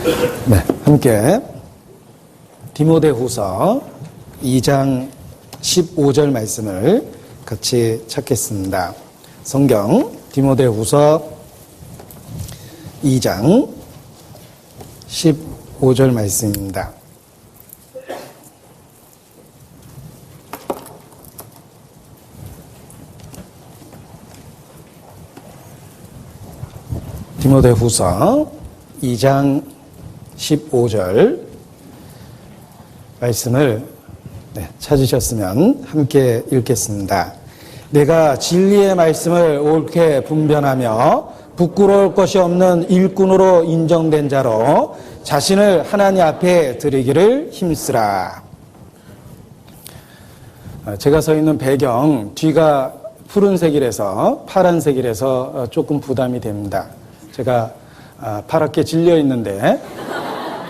네, 함께 디모데후서 2장 15절 말씀을 같이 찾겠습니다. 성경 디모데후서 2장 15절 말씀입니다. 디모데후서 2장 15절 말씀을 찾으셨으면 함께 읽겠습니다. 내가 진리의 말씀을 옳게 분변하며 부끄러울 것이 없는 일꾼으로 인정된 자로 자신을 하나님 앞에 드리기를 힘쓰라. 제가 서 있는 배경 뒤가 푸른색이라서 파란색이라서 조금 부담이 됩니다. 제가 파랗게 질려 있는데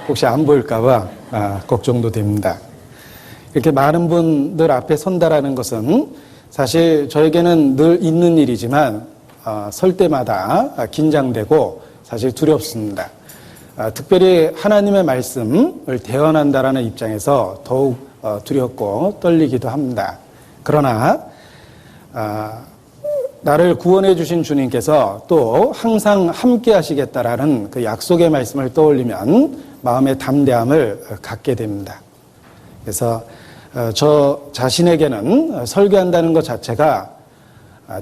혹시 안 보일까 봐 걱정도 됩니다. 이렇게 많은 분들 앞에 선다라는 것은 사실 저에게는 늘 있는 일이지만 설 때마다 긴장되고 사실 두렵습니다. 특별히 하나님의 말씀을 대언한다라는 입장에서 더욱 두렵고 떨리기도 합니다. 그러나 나를 구원해 주신 주님께서 또 항상 함께 하시겠다라는 그 약속의 말씀을 떠올리면 마음의 담대함을 갖게 됩니다. 그래서 저 자신에게는 설교한다는 것 자체가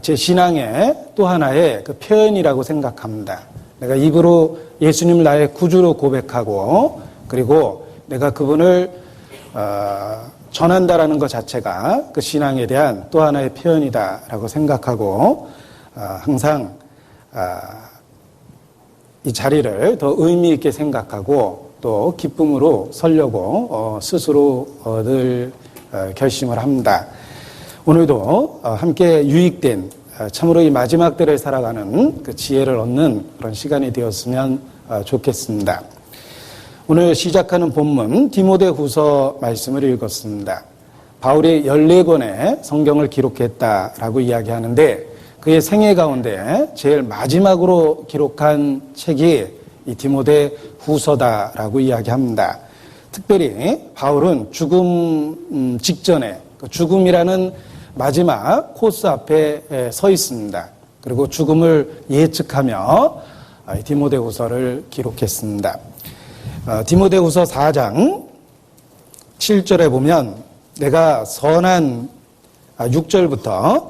제 신앙의 또 하나의 그 표현이라고 생각합니다. 내가 입으로 예수님 나의 구주로 고백하고 그리고 내가 그분을 전한다라는 것 자체가 그 신앙에 대한 또 하나의 표현이다라고 생각하고 항상 이 자리를 더 의미 있게 생각하고 또 기쁨으로 서려고 스스로 늘 결심을 합니다. 오늘도 함께 유익된 참으로 이 마지막 때를 살아가는 그 지혜를 얻는 그런 시간이 되었으면 좋겠습니다. 오늘 시작하는 본문 디모데후서 말씀을 읽었습니다. 바울이 14권의 성경을 기록했다라고 이야기하는데 그의 생애 가운데 제일 마지막으로 기록한 책이 이 디모데후서다라고 이야기합니다. 특별히 바울은 죽음 직전에 죽음이라는 마지막 코스 앞에 서 있습니다. 그리고 죽음을 예측하며 디모데후서를 기록했습니다. 디모데후서 4장 7절에 보면 내가 선한 6절부터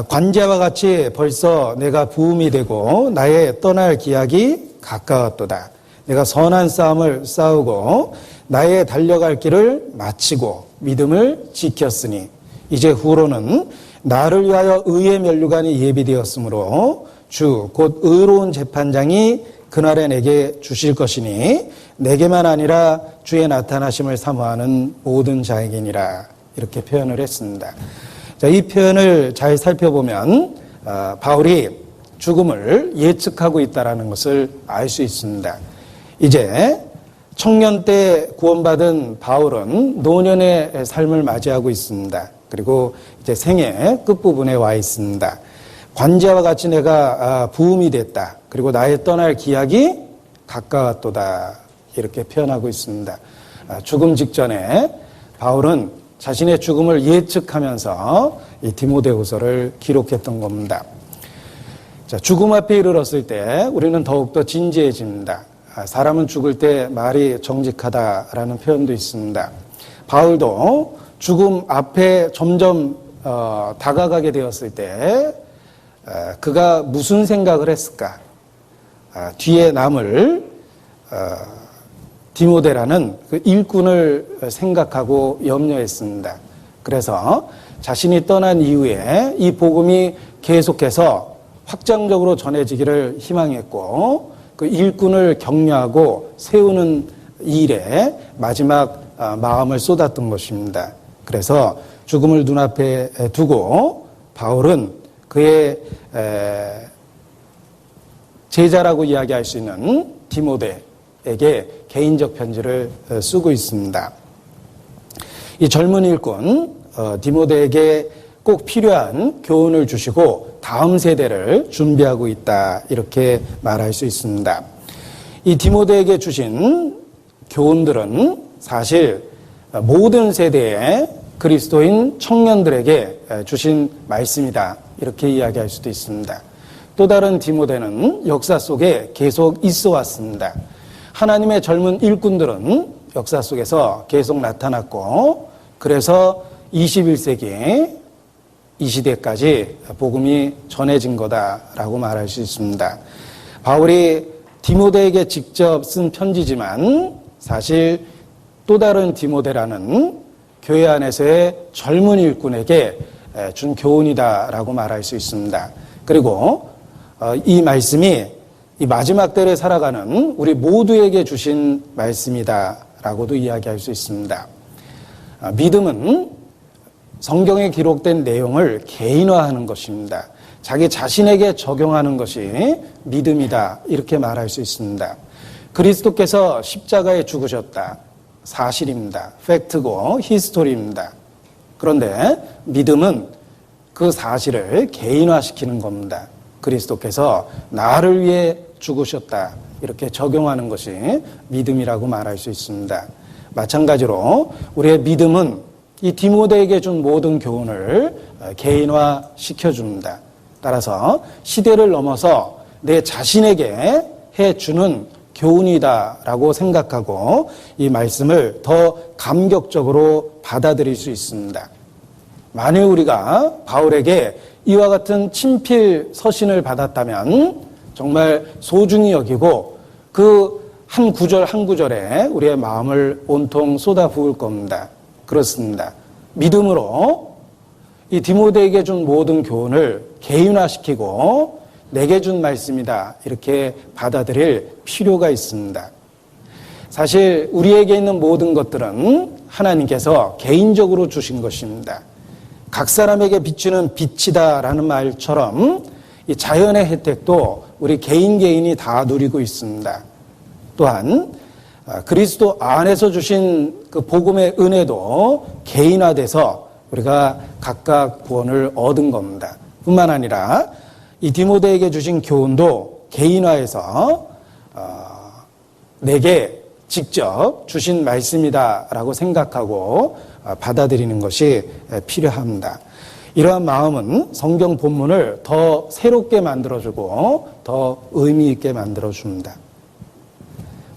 관제와 같이 벌써 내가 부음이 되고 나의 떠날 기약이 가까웠도다. 내가 선한 싸움을 싸우고 나의 달려갈 길을 마치고 믿음을 지켰으니 이제 후로는 나를 위하여 의의 면류관이 예비되었으므로 주 곧 의로운 재판장이 그날에 내게 주실 것이니 내게만 아니라 주의 나타나심을 사모하는 모든 자에게니라. 이렇게 표현을 했습니다. 자, 이 표현을 잘 살펴보면 바울이 죽음을 예측하고 있다는 것을 알 수 있습니다. 이제 청년 때 구원받은 바울은 노년의 삶을 맞이하고 있습니다. 그리고 이제 생애 끝부분에 와 있습니다. 관제와 같이 내가 부음이 됐다. 그리고 나의 떠날 기약이 가까웠도다. 이렇게 표현하고 있습니다. 죽음 직전에 바울은 자신의 죽음을 예측하면서 이 디모데후서를 기록했던 겁니다. 자, 죽음 앞에 이르렀을 때 우리는 더욱더 진지해집니다. 사람은 죽을 때 말이 정직하다라는 표현도 있습니다. 바울도 죽음 앞에 점점 다가가게 되었을 때 그가 무슨 생각을 했을까? 뒤에 남을 디모데라는 그 일꾼을 생각하고 염려했습니다. 그래서 자신이 떠난 이후에 이 복음이 계속해서 확장적으로 전해지기를 희망했고 그 일꾼을 격려하고 세우는 일에 마지막 마음을 쏟았던 것입니다. 그래서 죽음을 눈앞에 두고 바울은 그의 제자라고 이야기할 수 있는 디모데에게 개인적 편지를 쓰고 있습니다. 이 젊은 일꾼 디모데에게 꼭 필요한 교훈을 주시고 다음 세대를 준비하고 있다 이렇게 말할 수 있습니다. 이 디모데에게 주신 교훈들은 사실 모든 세대의 그리스도인 청년들에게 주신 말씀이다. 이렇게 이야기할 수도 있습니다. 또 다른 디모데는 역사 속에 계속 있어 왔습니다. 하나님의 젊은 일꾼들은 역사 속에서 계속 나타났고, 그래서 21세기 이 시대까지 복음이 전해진 거다라고 말할 수 있습니다. 바울이 디모데에게 직접 쓴 편지지만 사실 또 다른 디모데라는 교회 안에서의 젊은 일꾼에게 준 교훈이다라고 말할 수 있습니다. 그리고 이 말씀이 이 마지막 때를 살아가는 우리 모두에게 주신 말씀이다라고도 이야기할 수 있습니다. 믿음은 성경에 기록된 내용을 개인화하는 것입니다. 자기 자신에게 적용하는 것이 믿음이다, 이렇게 말할 수 있습니다. 그리스도께서 십자가에 죽으셨다. 사실입니다. 팩트고 히스토리입니다. 그런데 믿음은 그 사실을 개인화시키는 겁니다. 그리스도께서 나를 위해 죽으셨다. 이렇게 적용하는 것이 믿음이라고 말할 수 있습니다. 마찬가지로 우리의 믿음은 이 디모데에게 준 모든 교훈을 개인화시켜줍니다. 따라서 시대를 넘어서 내 자신에게 해주는 교훈이다라고 생각하고 이 말씀을 더 감격적으로 받아들일 수 있습니다. 만일 우리가 바울에게 이와 같은 친필 서신을 받았다면 정말 소중히 여기고 그 한 구절 한 구절에 우리의 마음을 온통 쏟아부을 겁니다. 그렇습니다. 믿음으로 이 디모데에게 준 모든 교훈을 개인화시키고 내게 준 말씀이다, 이렇게 받아들일 필요가 있습니다. 사실 우리에게 있는 모든 것들은 하나님께서 개인적으로 주신 것입니다. 각 사람에게 비추는 빛이다라는 말처럼 이 자연의 혜택도 우리 개인이 다 누리고 있습니다. 또한 그리스도 안에서 주신 그 복음의 은혜도 개인화돼서 우리가 각각 구원을 얻은 겁니다. 뿐만 아니라 이 디모데에게 주신 교훈도 개인화해서 내게 직접 주신 말씀이다라고 생각하고 받아들이는 것이 필요합니다. 이러한 마음은 성경 본문을 더 새롭게 만들어주고 더 의미 있게 만들어줍니다.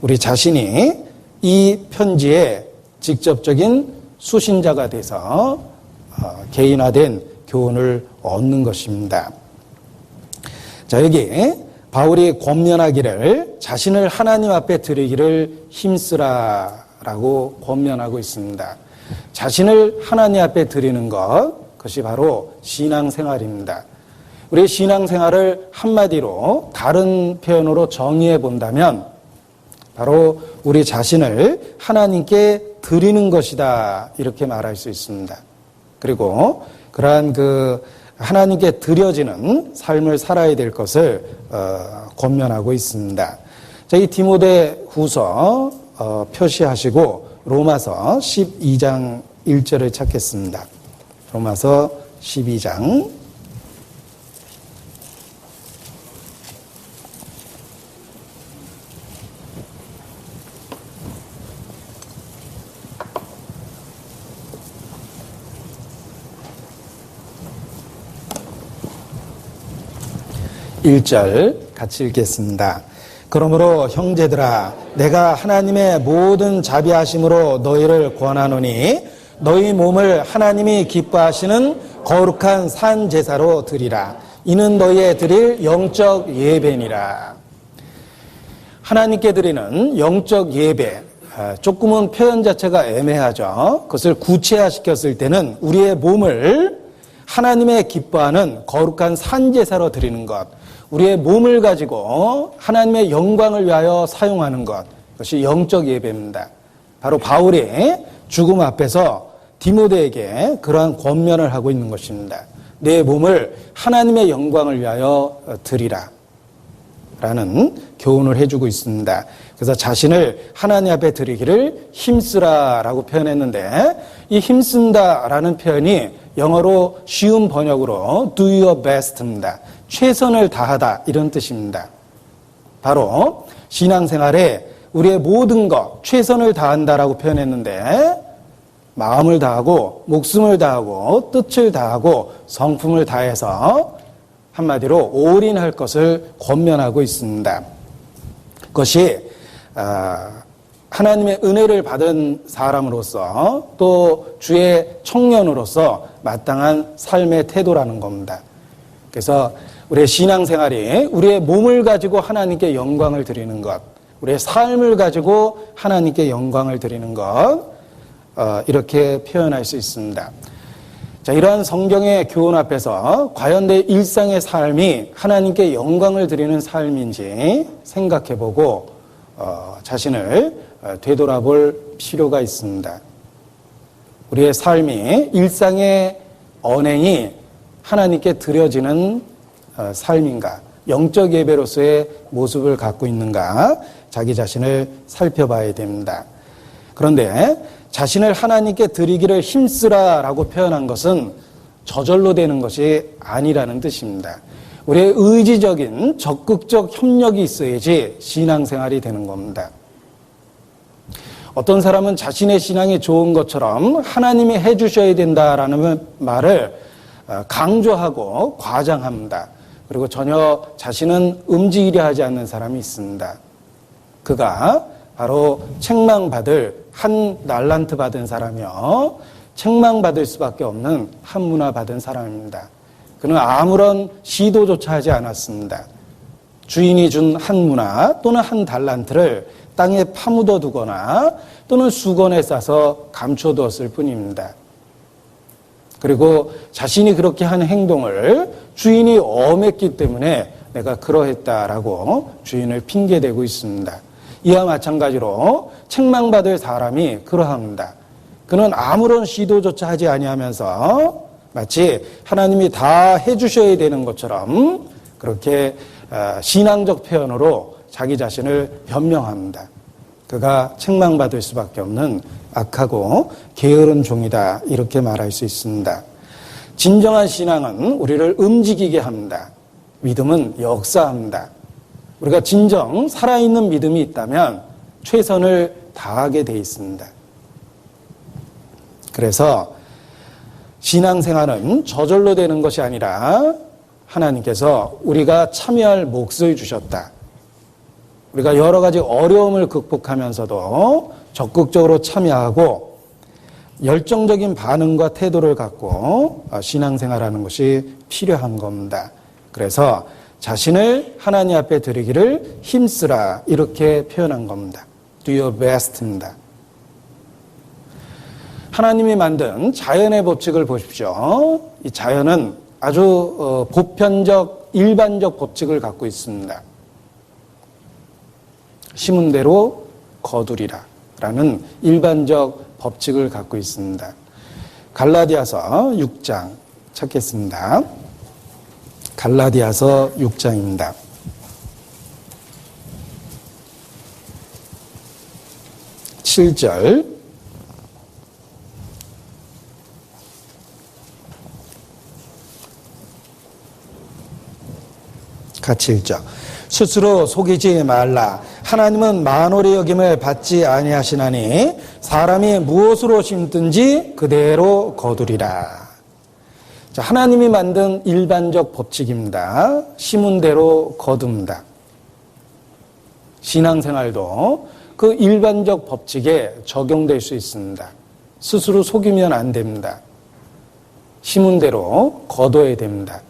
우리 자신이 이 편지의 직접적인 수신자가 돼서 개인화된 교훈을 얻는 것입니다. 자, 여기 바울이 권면하기를 자신을 하나님 앞에 드리기를 힘쓰라라고 권면하고 있습니다. 자신을 하나님 앞에 드리는 것, 그것이 바로 신앙생활입니다. 우리의 신앙생활을 한마디로 다른 표현으로 정의해 본다면 바로 우리 자신을 하나님께 드리는 것이다, 이렇게 말할 수 있습니다. 그리고 그러한 그 하나님께 드려지는 삶을 살아야 될 것을 권면하고 있습니다. 자, 이 디모데 후서 표시하시고 로마서 12장 1절을 찾겠습니다. 로마서 12장 1절 같이 읽겠습니다. 그러므로 형제들아, 내가 하나님의 모든 자비하심으로 너희를 권하노니 너희 몸을 하나님이 기뻐하시는 거룩한 산 제사로 드리라. 이는 너희의 드릴 영적 예배니라. 하나님께 드리는 영적 예배, 조금은 표현 자체가 애매하죠. 그것을 구체화시켰을 때는 우리의 몸을 하나님의 기뻐하는 거룩한 산 제사로 드리는 것, 우리의 몸을 가지고 하나님의 영광을 위하여 사용하는 것, 그것이 영적 예배입니다. 바로 바울이 죽음 앞에서 디모데에게 그러한 권면을 하고 있는 것입니다. 내 몸을 하나님의 영광을 위하여 드리라 라는 교훈을 해주고 있습니다. 그래서 자신을 하나님 앞에 드리기를 힘쓰라 라고 표현했는데, 이 힘쓴다 라는 표현이 영어로 쉬운 번역으로 do your best입니다. 최선을 다하다, 이런 뜻입니다. 바로 신앙생활에 우리의 모든 것, 최선을 다한다라고 표현했는데 마음을 다하고 목숨을 다하고 뜻을 다하고 성품을 다해서 한마디로 올인할 것을 권면하고 있습니다. 그것이 하나님의 은혜를 받은 사람으로서 또 주의 청년으로서 마땅한 삶의 태도라는 겁니다. 그래서 우리의 신앙생활이 우리의 몸을 가지고 하나님께 영광을 드리는 것, 우리의 삶을 가지고 하나님께 영광을 드리는 것, 이렇게 표현할 수 있습니다. 자, 이러한 성경의 교훈 앞에서 과연 내 일상의 삶이 하나님께 영광을 드리는 삶인지 생각해보고 자신을 되돌아볼 필요가 있습니다. 우리의 삶이 일상의 언행이 하나님께 드려지는 삶인가, 영적 예배로서의 모습을 갖고 있는가 자기 자신을 살펴봐야 됩니다. 그런데 자신을 하나님께 드리기를 힘쓰라라고 표현한 것은 저절로 되는 것이 아니라는 뜻입니다. 우리의 의지적인 적극적 협력이 있어야지 신앙생활이 되는 겁니다. 어떤 사람은 자신의 신앙이 좋은 것처럼 하나님이 해주셔야 된다라는 말을 강조하고 과장합니다. 그리고 전혀 자신은 움직이려 하지 않는 사람이 있습니다. 그가 바로 책망받을 한 달란트 받은 사람이요, 책망받을 수밖에 없는 한 문화 받은 사람입니다. 그는 아무런 시도조차 하지 않았습니다. 주인이 준 한 문화 또는 한 달란트를 땅에 파묻어 두거나 또는 수건에 싸서 감춰두었을 뿐입니다. 그리고 자신이 그렇게 한 행동을 주인이 엄했기 때문에 내가 그러했다라고 주인을 핑계대고 있습니다. 이와 마찬가지로 책망받을 사람이 그러합니다. 그는 아무런 시도조차 하지 아니하면서 마치 하나님이 다 해주셔야 되는 것처럼 그렇게 신앙적 표현으로 자기 자신을 변명합니다. 그가 책망받을 수밖에 없는 악하고 게으른 종이다, 이렇게 말할 수 있습니다. 진정한 신앙은 우리를 움직이게 합니다. 믿음은 역사합니다. 우리가 진정 살아있는 믿음이 있다면 최선을 다하게 돼 있습니다. 그래서 신앙생활은 저절로 되는 것이 아니라 하나님께서 우리가 참여할 몫을 주셨다. 우리가 여러 가지 어려움을 극복하면서도 적극적으로 참여하고 열정적인 반응과 태도를 갖고 신앙생활하는 것이 필요한 겁니다. 그래서 자신을 하나님 앞에 드리기를 힘쓰라, 이렇게 표현한 겁니다. Do your best입니다. 하나님이 만든 자연의 법칙을 보십시오. 이 자연은 아주 보편적, 일반적 법칙을 갖고 있습니다. 심은 대로 거두리라 라는 일반적 법칙을 갖고 있습니다. 갈라디아서 6장 찾겠습니다. 갈라디아서 6장입니다. 7절 같이 읽죠. 스스로 속이지 말라. 하나님은 만월의 여김을 받지 아니하시나니 사람이 무엇으로 심든지 그대로 거두리라. 자, 하나님이 만든 일반적 법칙입니다. 심은 대로 거둡니다. 신앙생활도 그 일반적 법칙에 적용될 수 있습니다. 스스로 속이면 안 됩니다. 심은 대로 거둬야 됩니다.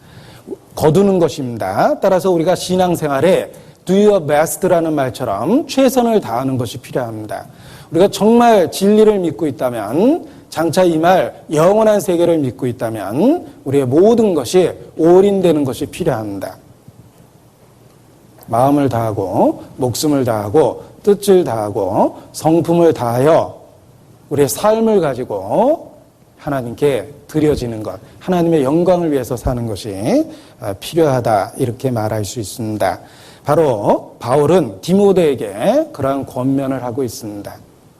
거두는 것입니다. 따라서 우리가 신앙생활에 do your best라는 말처럼 최선을 다하는 것이 필요합니다. 우리가 정말 진리를 믿고 있다면, 장차 이 말 영원한 세계를 믿고 있다면 우리의 모든 것이 올인되는 것이 필요합니다. 마음을 다하고 목숨을 다하고 뜻을 다하고 성품을 다하여 우리의 삶을 가지고 하나님께 드려지는 것, 하나님의 영광을 위해서 사는 것이 필요하다, 이렇게 말할 수 있습니다. 바로 바울은 디모데에게 그러한 권면을 하고 있습니다.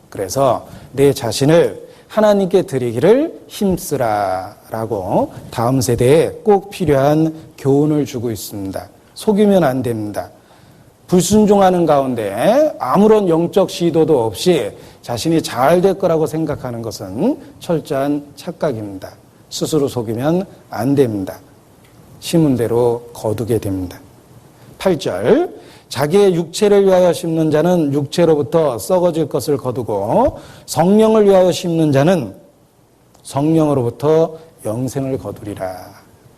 그래서 내 자신을 하나님께 드리기를 힘쓰라라고 다음 세대에 꼭 필요한 교훈을 주고 있습니다. 속이면 안 됩니다. 불순종하는 가운데 아무런 영적 시도도 없이 자신이 잘 될 거라고 생각하는 것은 철저한 착각입니다. 스스로 속이면 안 됩니다. 심은 대로 거두게 됩니다. 8절, 자기의 육체를 위하여 심는 자는 육체로부터 썩어질 것을 거두고 성령을 위하여 심는 자는 성령으로부터 영생을 거두리라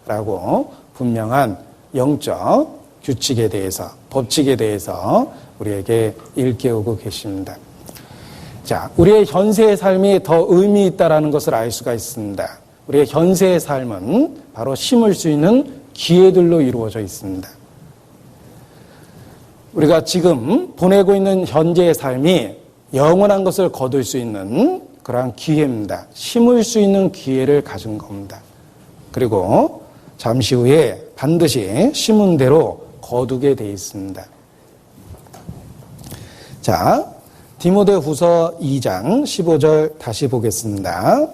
라고 분명한 영적 규칙에 대해서, 법칙에 대해서 우리에게 일깨우고 계십니다. 자, 우리의 현세의 삶이 더 의미 있다라는 것을 알 수가 있습니다. 우리의 현세의 삶은 바로 심을 수 있는 기회들로 이루어져 있습니다. 우리가 지금 보내고 있는 현재의 삶이 영원한 것을 거둘 수 있는 그러한 기회입니다. 심을 수 있는 기회를 가진 겁니다. 그리고 잠시 후에 반드시 심은 대로 거두게 되어 있습니다. 자, 디모데후서 2장 15절 다시 보겠습니다.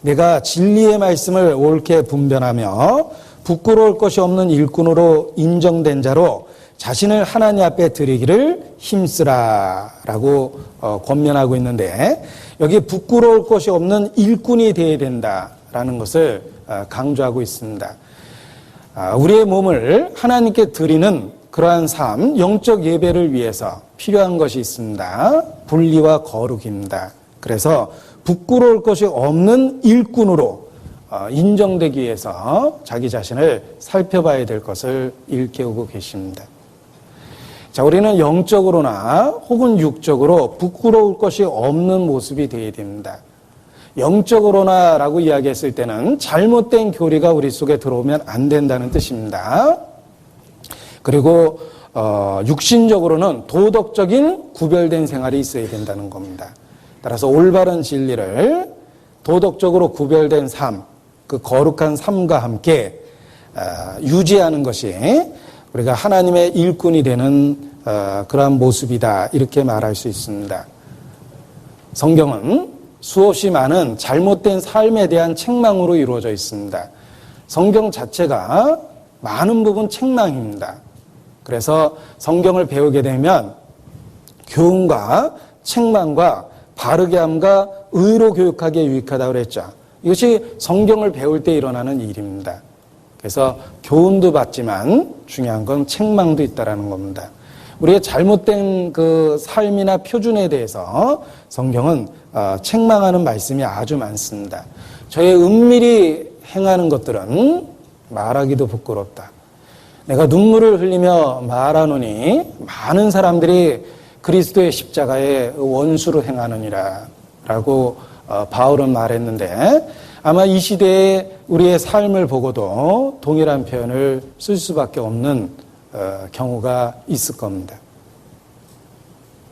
내가 진리의 말씀을 옳게 분별하며 부끄러울 것이 없는 일꾼으로 인정된 자로 자신을 하나님 앞에 드리기를 힘쓰라라고 권면하고 있는데, 여기 부끄러울 것이 없는 일꾼이 되어야 된다라는 것을 강조하고 있습니다. 우리의 몸을 하나님께 드리는 그러한 삶, 영적 예배를 위해서 필요한 것이 있습니다. 분리와 거룩입니다. 그래서 부끄러울 것이 없는 일꾼으로 인정되기 위해서 자기 자신을 살펴봐야 될 것을 일깨우고 계십니다. 자, 우리는 영적으로나 혹은 육적으로 부끄러울 것이 없는 모습이 되어야 됩니다. 영적으로나 라고 이야기했을 때는 잘못된 교리가 우리 속에 들어오면 안 된다는 뜻입니다. 그리고 육신적으로는 도덕적인 구별된 생활이 있어야 된다는 겁니다. 따라서 올바른 진리를 도덕적으로 구별된 삶, 그 거룩한 삶과 함께 유지하는 것이 우리가 하나님의 일꾼이 되는 그러한 모습이다, 이렇게 말할 수 있습니다. 성경은 수없이 많은 잘못된 삶에 대한 책망으로 이루어져 있습니다. 성경 자체가 많은 부분 책망입니다. 그래서 성경을 배우게 되면 교훈과 책망과 바르게 함과 의로 교육하기에 유익하다고 그랬죠. 이것이 성경을 배울 때 일어나는 일입니다. 그래서 교훈도 받지만 중요한 건 책망도 있다라는 겁니다. 우리의 잘못된 그 삶이나 표준에 대해서 성경은 책망하는 말씀이 아주 많습니다. 저의 은밀히 행하는 것들은 말하기도 부끄럽다. 내가 눈물을 흘리며 말하노니 많은 사람들이 그리스도의 십자가에 원수로 행하느니라 라고 바울은 말했는데, 아마 이 시대에 우리의 삶을 보고도 동일한 표현을 쓸 수밖에 없는 경우가 있을 겁니다.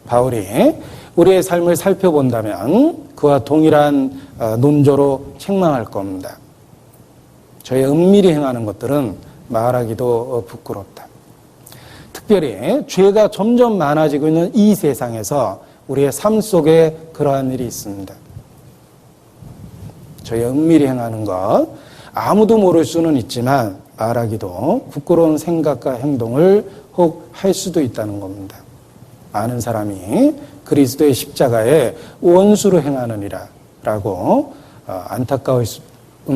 바울이 우리의 삶을 살펴본다면 그와 동일한 논조로 책망할 겁니다. 저의 은밀히 행하는 것들은 말하기도 부끄럽다. 특별히 죄가 점점 많아지고 있는 이 세상에서 우리의 삶 속에 그러한 일이 있습니다. 저희 은밀히 행하는 것, 아무도 모를 수는 있지만 말하기도 부끄러운 생각과 행동을 혹 할 수도 있다는 겁니다. 많은 사람이 그리스도의 십자가에 원수로 행하느니라 라고 안타까운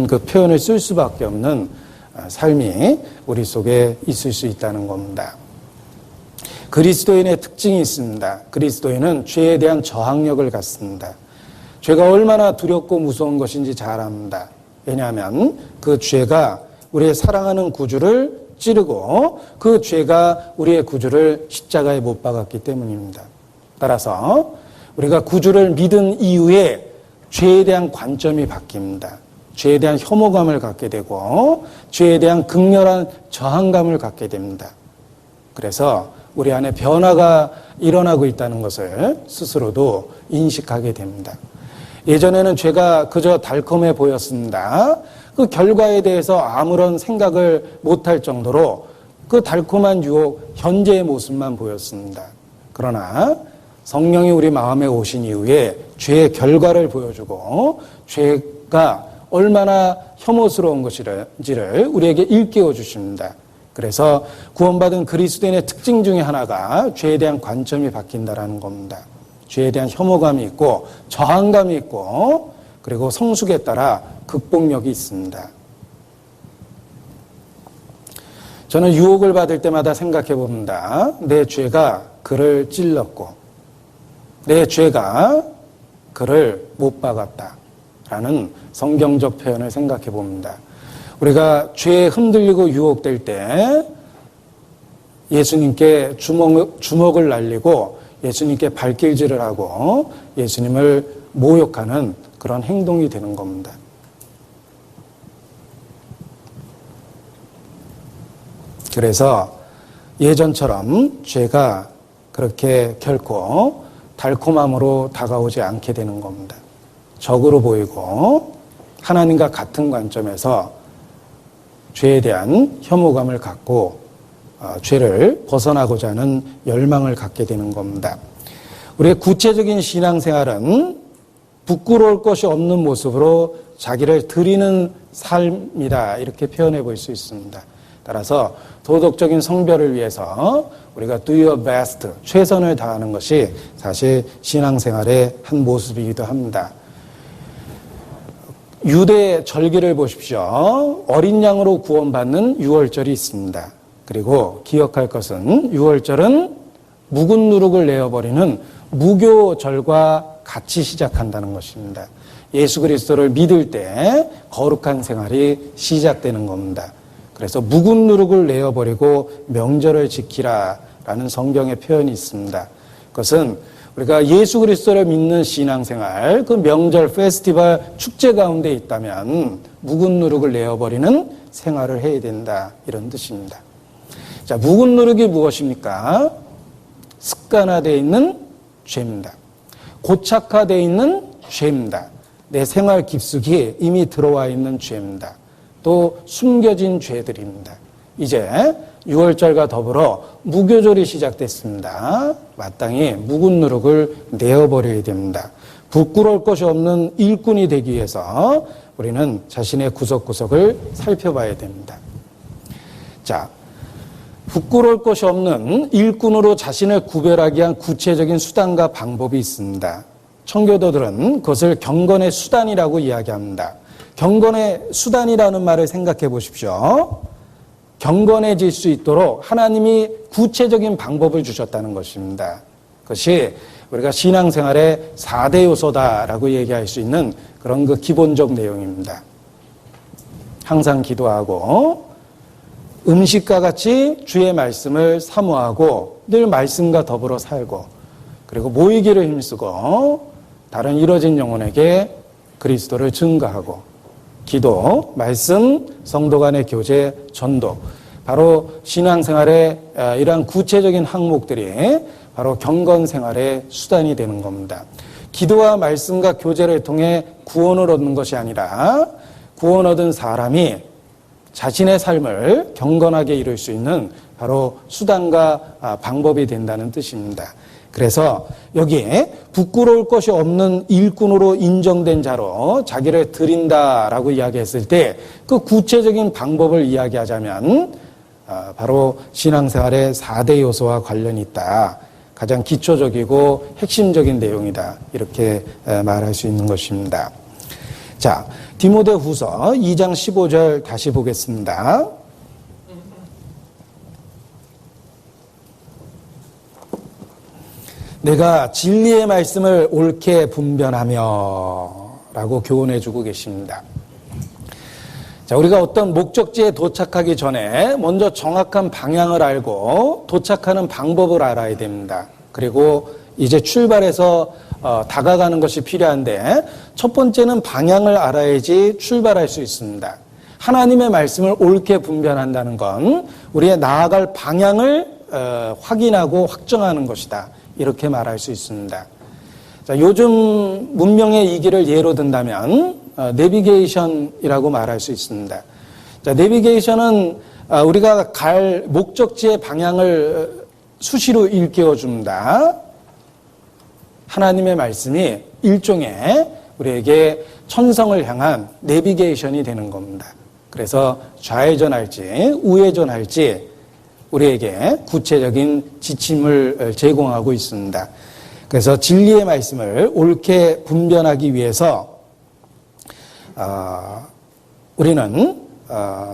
그 표현을 쓸 수밖에 없는 삶이 우리 속에 있을 수 있다는 겁니다. 그리스도인의 특징이 있습니다. 그리스도인은 죄에 대한 저항력을 갖습니다. 죄가 얼마나 두렵고 무서운 것인지 잘 압니다. 왜냐하면 그 죄가 우리의 사랑하는 구주를 찌르고 그 죄가 우리의 구주를 십자가에 못 박았기 때문입니다. 따라서 우리가 구주를 믿은 이후에 죄에 대한 관점이 바뀝니다. 죄에 대한 혐오감을 갖게 되고 죄에 대한 극렬한 저항감을 갖게 됩니다. 그래서 우리 안에 변화가 일어나고 있다는 것을 스스로도 인식하게 됩니다. 예전에는 죄가 그저 달콤해 보였습니다. 그 결과에 대해서 아무런 생각을 못할 정도로 그 달콤한 유혹, 현재의 모습만 보였습니다. 그러나 성령이 우리 마음에 오신 이후에 죄의 결과를 보여주고 죄가 얼마나 혐오스러운 것인지를 우리에게 일깨워 주십니다. 그래서 구원받은 그리스도인의 특징 중에 하나가 죄에 대한 관점이 바뀐다라는 겁니다. 죄에 대한 혐오감이 있고 저항감이 있고 그리고 성숙에 따라 극복력이 있습니다. 저는 유혹을 받을 때마다 생각해 봅니다. 내 죄가 그를 찔렀고 내 죄가 그를 못 박았다라는 성경적 표현을 생각해 봅니다. 우리가 죄에 흔들리고 유혹될 때 예수님께 주먹을 날리고 예수님께 발길질을 하고 예수님을 모욕하는 그런 행동이 되는 겁니다. 그래서 예전처럼 죄가 그렇게 결코 달콤함으로 다가오지 않게 되는 겁니다. 적으로 보이고 하나님과 같은 관점에서 죄에 대한 혐오감을 갖고 죄를 벗어나고자 하는 열망을 갖게 되는 겁니다. 우리의 구체적인 신앙생활은 부끄러울 것이 없는 모습으로 자기를 드리는 삶이다 이렇게 표현해 볼 수 있습니다. 따라서 도덕적인 성별을 위해서 우리가 do your best, 최선을 다하는 것이 사실 신앙생활의 한 모습이기도 합니다. 유대 절기를 보십시오. 어린 양으로 구원받는 유월절이 있습니다. 그리고 기억할 것은 유월절은 묵은 누룩을 내어버리는 무교절과 같이 시작한다는 것입니다. 예수 그리스도를 믿을 때 거룩한 생활이 시작되는 겁니다. 그래서 묵은 누룩을 내어버리고 명절을 지키라라는 성경의 표현이 있습니다. 그것은 우리가 예수 그리스도를 믿는 신앙생활, 그 명절, 페스티벌, 축제 가운데 있다면 묵은 누룩을 내어버리는 생활을 해야 된다 이런 뜻입니다. 자, 묵은 누룩이 무엇입니까? 습관화되어 있는 죄입니다. 고착화되어 있는 죄입니다. 내 생활 깊숙이 이미 들어와 있는 죄입니다. 또 숨겨진 죄들입니다. 이제 6월절과 더불어 무교절이 시작됐습니다. 마땅히 묵은 누룩을 내어버려야 됩니다. 부끄러울 것이 없는 일꾼이 되기 위해서 우리는 자신의 구석구석을 살펴봐야 됩니다. 자, 부끄러울 것이 없는 일꾼으로 자신을 구별하기 위한 구체적인 수단과 방법이 있습니다. 청교도들은 그것을 경건의 수단이라고 이야기합니다. 경건의 수단이라는 말을 생각해 보십시오. 경건해질 수 있도록 하나님이 구체적인 방법을 주셨다는 것입니다. 그것이 우리가 신앙생활의 4대 요소다라고 얘기할 수 있는 그런 그 기본적 내용입니다. 항상 기도하고 음식과 같이 주의 말씀을 사모하고 늘 말씀과 더불어 살고 그리고 모이기를 힘쓰고 다른 이뤄진 영혼에게 그리스도를 증거하고 기도, 말씀, 성도 간의 교제, 전도 바로 신앙생활의 이러한 구체적인 항목들이 바로 경건생활의 수단이 되는 겁니다. 기도와 말씀과 교제를 통해 구원을 얻는 것이 아니라 구원 얻은 사람이 자신의 삶을 경건하게 이룰 수 있는 바로 수단과 방법이 된다는 뜻입니다. 그래서 여기에 부끄러울 것이 없는 일꾼으로 인정된 자로 자기를 드린다라고 이야기했을 때 그 구체적인 방법을 이야기하자면 바로 신앙생활의 4대 요소와 관련이 있다. 가장 기초적이고 핵심적인 내용이다. 이렇게 말할 수 있는 것입니다. 자, 디모데후서 2장 15절 다시 보겠습니다. 내가 진리의 말씀을 옳게 분별하며 라고 교훈해 주고 계십니다. 자, 우리가 어떤 목적지에 도착하기 전에 먼저 정확한 방향을 알고 도착하는 방법을 알아야 됩니다. 그리고 이제 출발해서 다가가는 것이 필요한데 첫 번째는 방향을 알아야지 출발할 수 있습니다. 하나님의 말씀을 옳게 분별한다는 건 우리의 나아갈 방향을 확인하고 확정하는 것이다. 이렇게 말할 수 있습니다. 자, 요즘 문명의 이기를 예로 든다면 내비게이션이라고 말할 수 있습니다. 자, 내비게이션은 우리가 갈 목적지의 방향을 수시로 일깨워 줍니다. 하나님의 말씀이 일종의 우리에게 천성을 향한 내비게이션이 되는 겁니다. 그래서 좌회전할지 우회전할지 우리에게 구체적인 지침을 제공하고 있습니다. 그래서 진리의 말씀을 옳게 분별하기 위해서 우리는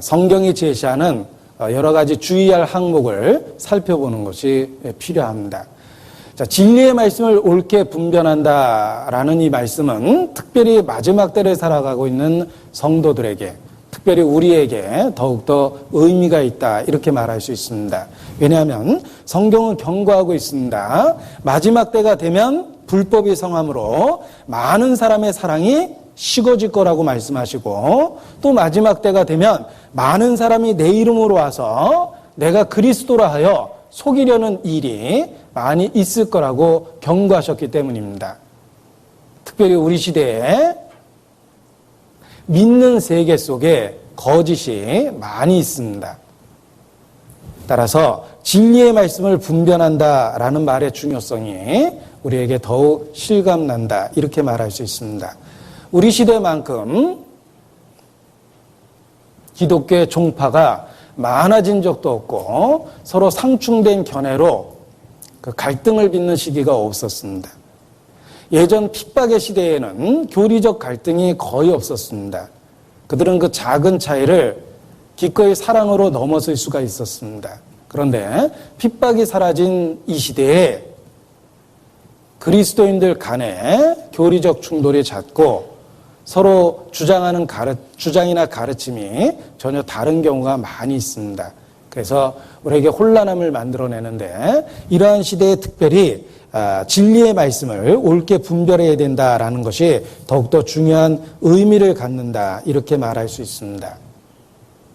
성경이 제시하는 여러 가지 주의할 항목을 살펴보는 것이 필요합니다. 자, 진리의 말씀을 옳게 분별한다라는 이 말씀은 특별히 마지막 때를 살아가고 있는 성도들에게, 특별히 우리에게 더욱더 의미가 있다, 이렇게 말할 수 있습니다. 왜냐하면 성경은 경고하고 있습니다. 마지막 때가 되면 불법이 성함으로 많은 사람의 사랑이 식어질 거라고 말씀하시고, 또 마지막 때가 되면 많은 사람이 내 이름으로 와서 내가 그리스도라 하여 속이려는 일이 많이 있을 거라고 경고하셨기 때문입니다. 특별히 우리 시대에 믿는 세계 속에 거짓이 많이 있습니다. 따라서 진리의 말씀을 분별한다라는 말의 중요성이 우리에게 더욱 실감난다, 이렇게 말할 수 있습니다. 우리 시대만큼 기독교의 종파가 많아진 적도 없고 서로 상충된 견해로 그 갈등을 빚는 시기가 없었습니다. 예전 핍박의 시대에는 교리적 갈등이 거의 없었습니다. 그들은 그 작은 차이를 기꺼이 사랑으로 넘어설 수가 있었습니다. 그런데 핍박이 사라진 이 시대에 그리스도인들 간에 교리적 충돌이 잦고 서로 주장이나 가르침이 전혀 다른 경우가 많이 있습니다. 그래서 우리에게 혼란함을 만들어내는데, 이러한 시대에 특별히 진리의 말씀을 옳게 분별해야 된다라는 것이 더욱더 중요한 의미를 갖는다, 이렇게 말할 수 있습니다.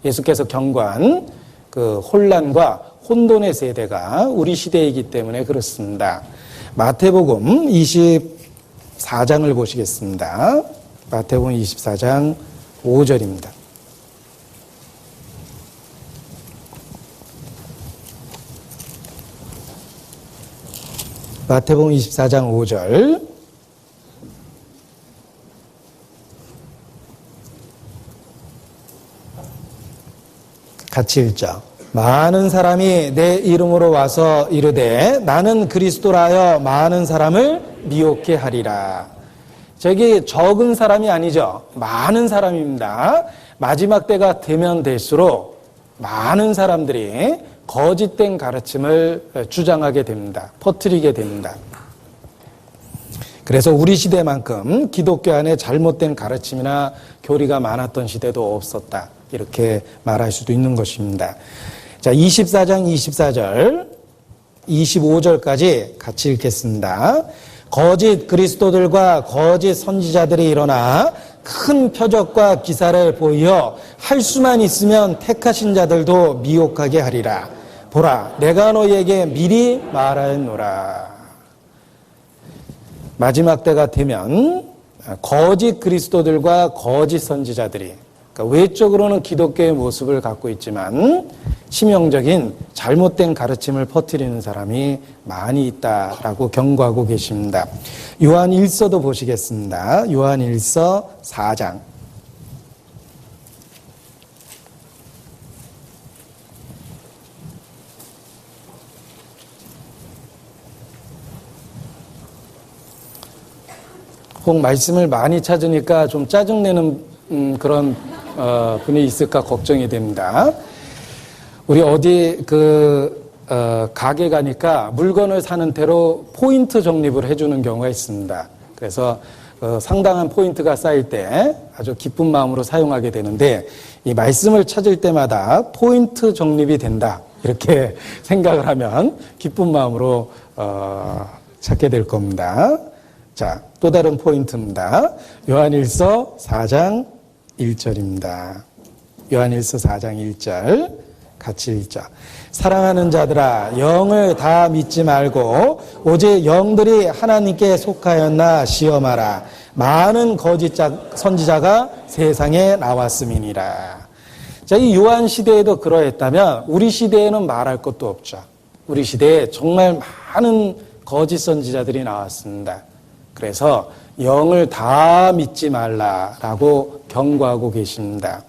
예수께서 경고한 그 혼란과 혼돈의 세대가 우리 시대이기 때문에 그렇습니다. 마태복음 24장을 보시겠습니다. 마태복음 24장 5절입니다. 마태복음 24장 5절. 같이 읽자. 많은 사람이 내 이름으로 와서 이르되 나는 그리스도라 하여 많은 사람을 미혹해 하리라. 저기 적은 사람이 아니죠. 많은 사람입니다. 마지막 때가 되면 될수록 많은 사람들이 거짓된 가르침을 주장하게 됩니다. 퍼뜨리게 됩니다. 그래서 우리 시대만큼 기독교 안에 잘못된 가르침이나 교리가 많았던 시대도 없었다, 이렇게 말할 수도 있는 것입니다. 자, 24장 24절, 25절까지 같이 읽겠습니다. 거짓 그리스도들과 거짓 선지자들이 일어나 큰 표적과 기사를 보이어 할 수만 있으면 택하신 자들도 미혹하게 하리라. 보라, 내가 너희에게 미리 말하였노라. 마지막 때가 되면 거짓 그리스도들과 거짓 선지자들이, 그러니까 외적으로는 기독교의 모습을 갖고 있지만 치명적인 잘못된 가르침을 퍼뜨리는 사람이 많이 있다라고 경고하고 계십니다. 요한 1서도 보시겠습니다. 요한 1서 4장. 꼭 말씀을 많이 찾으니까 좀 짜증내는 그런 분이 있을까 걱정이 됩니다. 우리 어디 가게 가니까 물건을 사는 대로 포인트 적립을 해주는 경우가 있습니다. 그래서 상당한 포인트가 쌓일 때 아주 기쁜 마음으로 사용하게 되는데, 이 말씀을 찾을 때마다 포인트 적립이 된다, 이렇게 생각을 하면 기쁜 마음으로 찾게 될 겁니다. 자, 또 다른 포인트입니다. 요한일서 4장 1절입니다. 요한일서 4장 1절 같이 읽자. 사랑하는 자들아, 영을 다 믿지 말고 오직 영들이 하나님께 속하였나 시험하라. 많은 거짓 선지자가 세상에 나왔음이니라. 자, 이 요한 시대에도 그러했다면 우리 시대에는 말할 것도 없죠. 우리 시대에 정말 많은 거짓 선지자들이 나왔습니다. 그래서 영을 다 믿지 말라라고 경고하고 계십니다.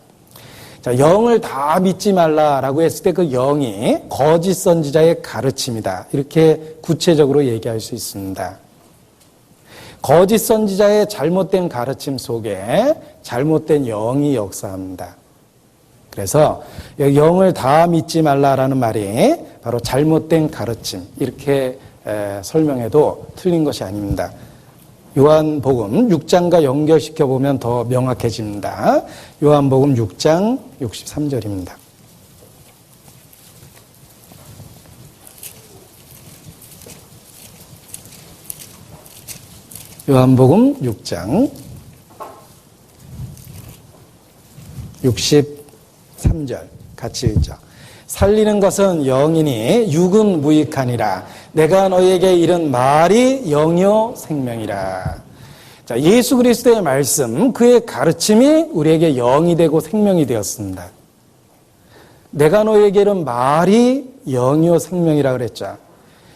자, 영을 다 믿지 말라라고 했을 때 그 영이 거짓 선지자의 가르침이다. 이렇게 구체적으로 얘기할 수 있습니다. 거짓 선지자의 잘못된 가르침 속에 잘못된 영이 역사합니다. 그래서 영을 다 믿지 말라라는 말이 바로 잘못된 가르침 이렇게 설명해도 틀린 것이 아닙니다. 요한복음 6장과 연결시켜 보면 더 명확해집니다. 요한복음 6장 63절입니다. 요한복음 6장 63절 같이 읽죠. 살리는 것은 영이니 육은 무익하니라. 내가 너희에게 이른 말이 영이요 생명이라. 자, 예수 그리스도의 말씀, 그의 가르침이 우리에게 영이 되고 생명이 되었습니다. 내가 너희에게 이른 말이 영이요 생명이라 그랬죠.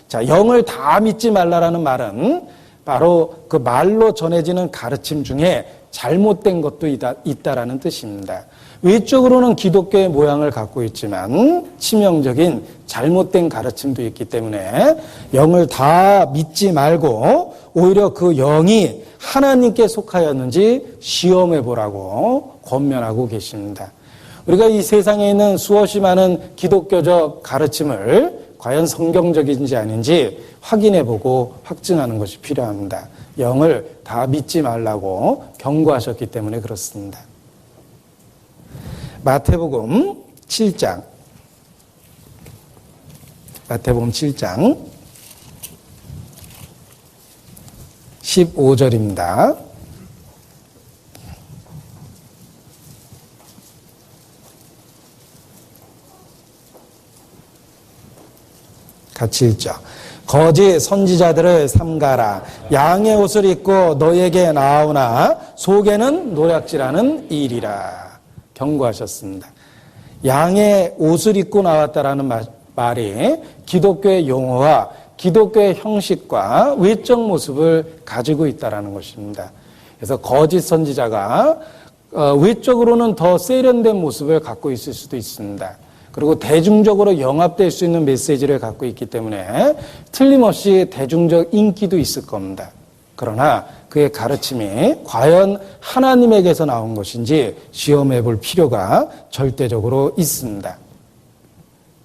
자, 영을 다 믿지 말라라는 말은 바로 그 말로 전해지는 가르침 중에 잘못된 것도 있다라는 뜻입니다. 외적으로는 기독교의 모양을 갖고 있지만 치명적인 잘못된 가르침도 있기 때문에 영을 다 믿지 말고 오히려 그 영이 하나님께 속하였는지 시험해 보라고 권면하고 계십니다. 우리가 이 세상에 있는 수없이 많은 기독교적 가르침을 과연 성경적인지 아닌지 확인해 보고 확증하는 것이 필요합니다. 영을 다 믿지 말라고 경고하셨기 때문에 그렇습니다. 마태복음 7장 15절입니다. 같이 읽죠. 거짓 선지자들을 삼가라. 양의 옷을 입고 너희에게 나오나 속에는 노략질하는 일이라. 경고하셨습니다. 양의 옷을 입고 나왔다라는 말이 기독교의 용어와 기독교의 형식과 외적 모습을 가지고 있다라는 것입니다. 그래서 거짓 선지자가 외적으로는 더 세련된 모습을 갖고 있을 수도 있습니다. 그리고 대중적으로 영합될 수 있는 메시지를 갖고 있기 때문에 틀림없이 대중적 인기도 있을 겁니다. 그러나 그의 가르침이 과연 하나님에게서 나온 것인지 시험해 볼 필요가 절대적으로 있습니다.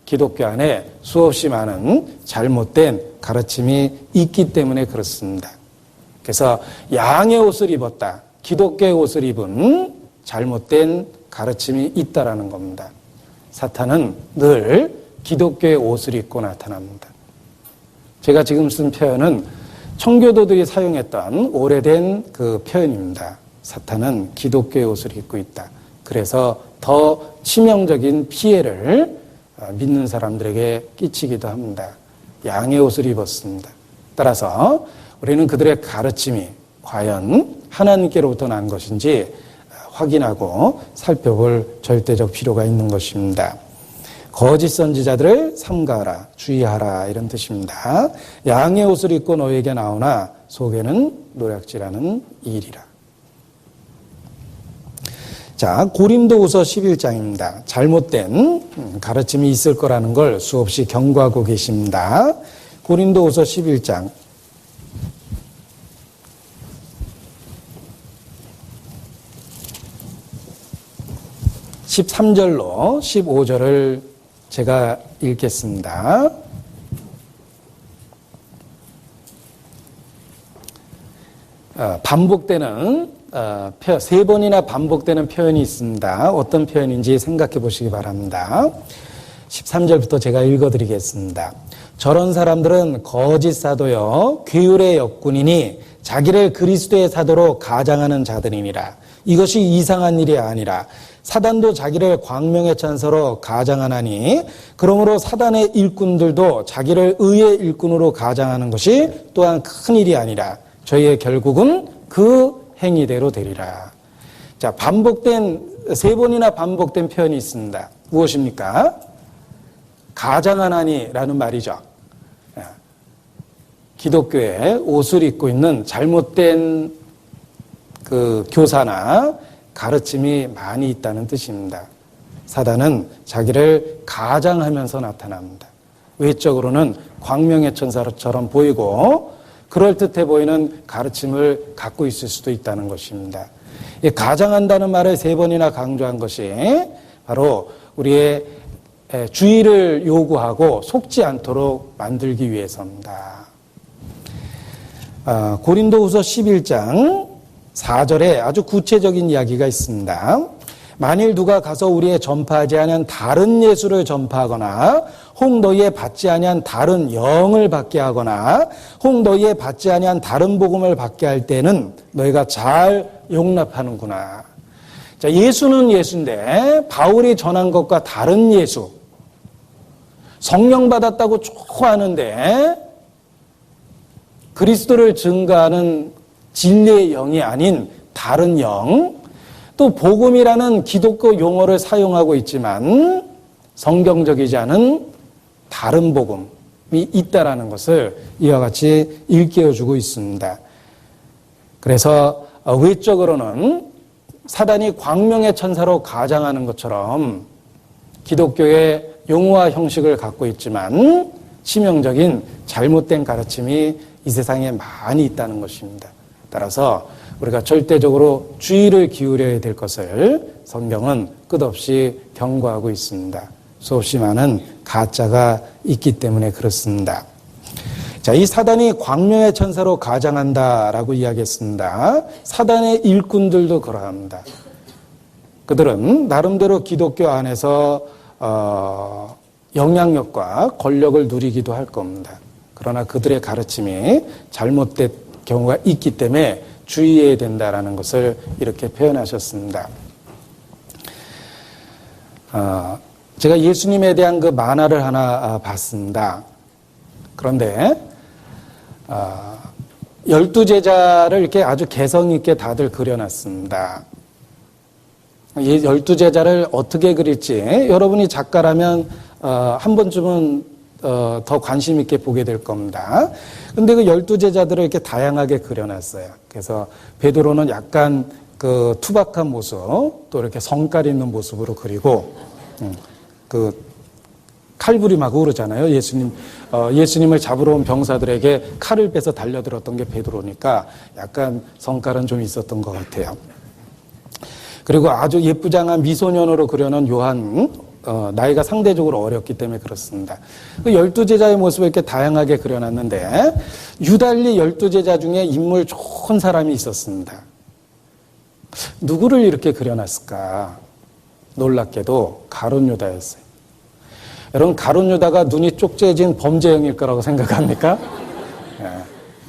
기독교 안에 수없이 많은 잘못된 가르침이 있기 때문에 그렇습니다. 그래서 양의 옷을 입었다. 기독교의 옷을 입은 잘못된 가르침이 있다라는 겁니다. 사탄은 늘 기독교의 옷을 입고 나타납니다. 제가 지금 쓴 표현은 청교도들이 사용했던 오래된 그 표현입니다. 사탄은 기독교의 옷을 입고 있다. 그래서 더 치명적인 피해를 믿는 사람들에게 끼치기도 합니다. 양의 옷을 입었습니다. 따라서 우리는 그들의 가르침이 과연 하나님께로부터 난 것인지 확인하고 살펴볼 절대적 필요가 있는 것입니다. 거짓 선지자들을 삼가하라, 주의하라 이런 뜻입니다. 양의 옷을 입고 너에게 나오나 속에는 노략질하는 일이라. 자, 고린도후서 11장입니다. 잘못된 가르침이 있을 거라는 걸 수없이 경고하고 계십니다. 고린도후서 11장 13절로 15절을 제가 읽겠습니다. 반복되는 세 번이나 반복되는 표현이 있습니다. 어떤 표현인지 생각해 보시기 바랍니다. 13절부터 제가 읽어드리겠습니다. 저런 사람들은 거짓 사도요 괴율의 역군이니 자기를 그리스도의 사도로 가장하는 자들이니라. 이것이 이상한 일이 아니라 사단도 자기를 광명의 찬서로 가장하나니 그러므로 사단의 일꾼들도 자기를 의의 일꾼으로 가장하는 것이 또한 큰 일이 아니라 저희의 결국은 그 행위대로 되리라. 자, 세 번이나 반복된 표현이 있습니다. 무엇입니까? 가장하나니라는 말이죠. 기독교의 옷을 입고 있는 잘못된 그 교사나 가르침이 많이 있다는 뜻입니다. 사단은 자기를 가장하면서 나타납니다. 외적으로는 광명의 천사처럼 보이고 그럴듯해 보이는 가르침을 갖고 있을 수도 있다는 것입니다. 이 가장한다는 말을 3번이나 강조한 것이 바로 우리의 주의를 요구하고 속지 않도록 만들기 위해서입니다. 고린도후서 11장 4절에 아주 구체적인 이야기가 있습니다. 만일 누가 가서 우리의 전파하지 아니한 다른 예수를 전파하거나 혹 너희의 받지 아니한 다른 영을 받게 하거나 혹 너희의 받지 아니한 다른 복음을 받게 할 때는 너희가 잘 용납하는구나. 자, 예수는 예수인데 바울이 전한 것과 다른 예수, 성령 받았다고 좋아하는데 그리스도를 증거하는 진리의 영이 아닌 다른 영, 또 복음이라는 기독교 용어를 사용하고 있지만 성경적이지 않은 다른 복음이 있다라는 것을 이와 같이 일깨워주고 있습니다. 그래서 외적으로는 사단이 광명의 천사로 가장하는 것처럼 기독교의 용어와 형식을 갖고 있지만 치명적인 잘못된 가르침이 이 세상에 많이 있다는 것입니다. 따라서 우리가 절대적으로 주의를 기울여야 될 것을 성경은 끝없이 경고하고 있습니다. 수없이 많은 가짜가 있기 때문에 그렇습니다. 자, 이 사단이 광명의 천사로 가장한다라고 이야기했습니다. 사단의 일꾼들도 그러합니다. 그들은 나름대로 기독교 안에서 영향력과 권력을 누리기도 할 겁니다. 그러나 그들의 가르침이 잘못된 경우가 있기 때문에 주의해야 된다라는 것을 이렇게 표현하셨습니다. 제가 예수님에 대한 그 만화를 하나 봤습니다. 그런데 12제자를 이렇게 아주 개성 있게 다들 그려놨습니다. 이 12제자를 어떻게 그릴지 여러분이 작가라면 한 번쯤은 더 관심 있게 보게 될 겁니다. 근데 그 12제자들을 이렇게 다양하게 그려놨어요. 그래서 베드로는 약간 그 투박한 모습, 또 이렇게 성깔 있는 모습으로 그리고, 그 칼부림하고 그러잖아요. 예수님을 잡으러 온 병사들에게 칼을 빼서 달려들었던 게 베드로니까 약간 성깔은 좀 있었던 것 같아요. 그리고 아주 예쁘장한 미소년으로 그려놓은 요한, 나이가 상대적으로 어렸기 때문에 그렇습니다. 그 12제자의 모습을 이렇게 다양하게 그려놨는데 유달리 12제자 중에 인물 좋은 사람이 있었습니다. 누구를 이렇게 그려놨을까? 놀랍게도 가룟 유다였어요. 여러분, 가룟 유다가 눈이 쪽재진 범죄형일 거라고 생각합니까? 네,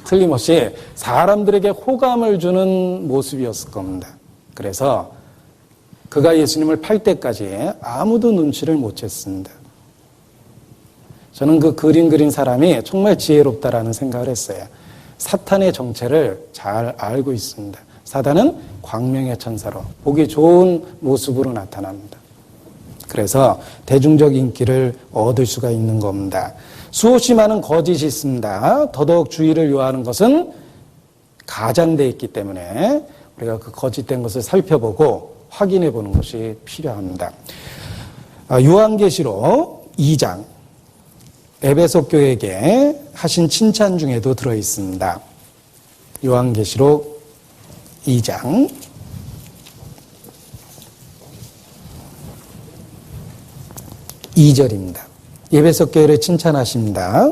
틀림없이 사람들에게 호감을 주는 모습이었을 겁니다. 그래서 그가 예수님을 팔 때까지 아무도 눈치를 못 챘습니다. 저는 그 그린 사람이 정말 지혜롭다라는 생각을 했어요. 사탄의 정체를 잘 알고 있습니다. 사단은 광명의 천사로 보기 좋은 모습으로 나타납니다. 그래서 대중적 인기를 얻을 수가 있는 겁니다. 수없이 많은 거짓이 있습니다. 더더욱 주의를 요하는 것은 가장되어 있기 때문에 우리가 그 거짓된 것을 살펴보고 확인해 보는 것이 필요합니다. 요한계시록 2장 에베소 교회에게 하신 칭찬 중에도 들어 있습니다. 요한계시록 2장 2절입니다. 에베소 교회를 칭찬하십니다.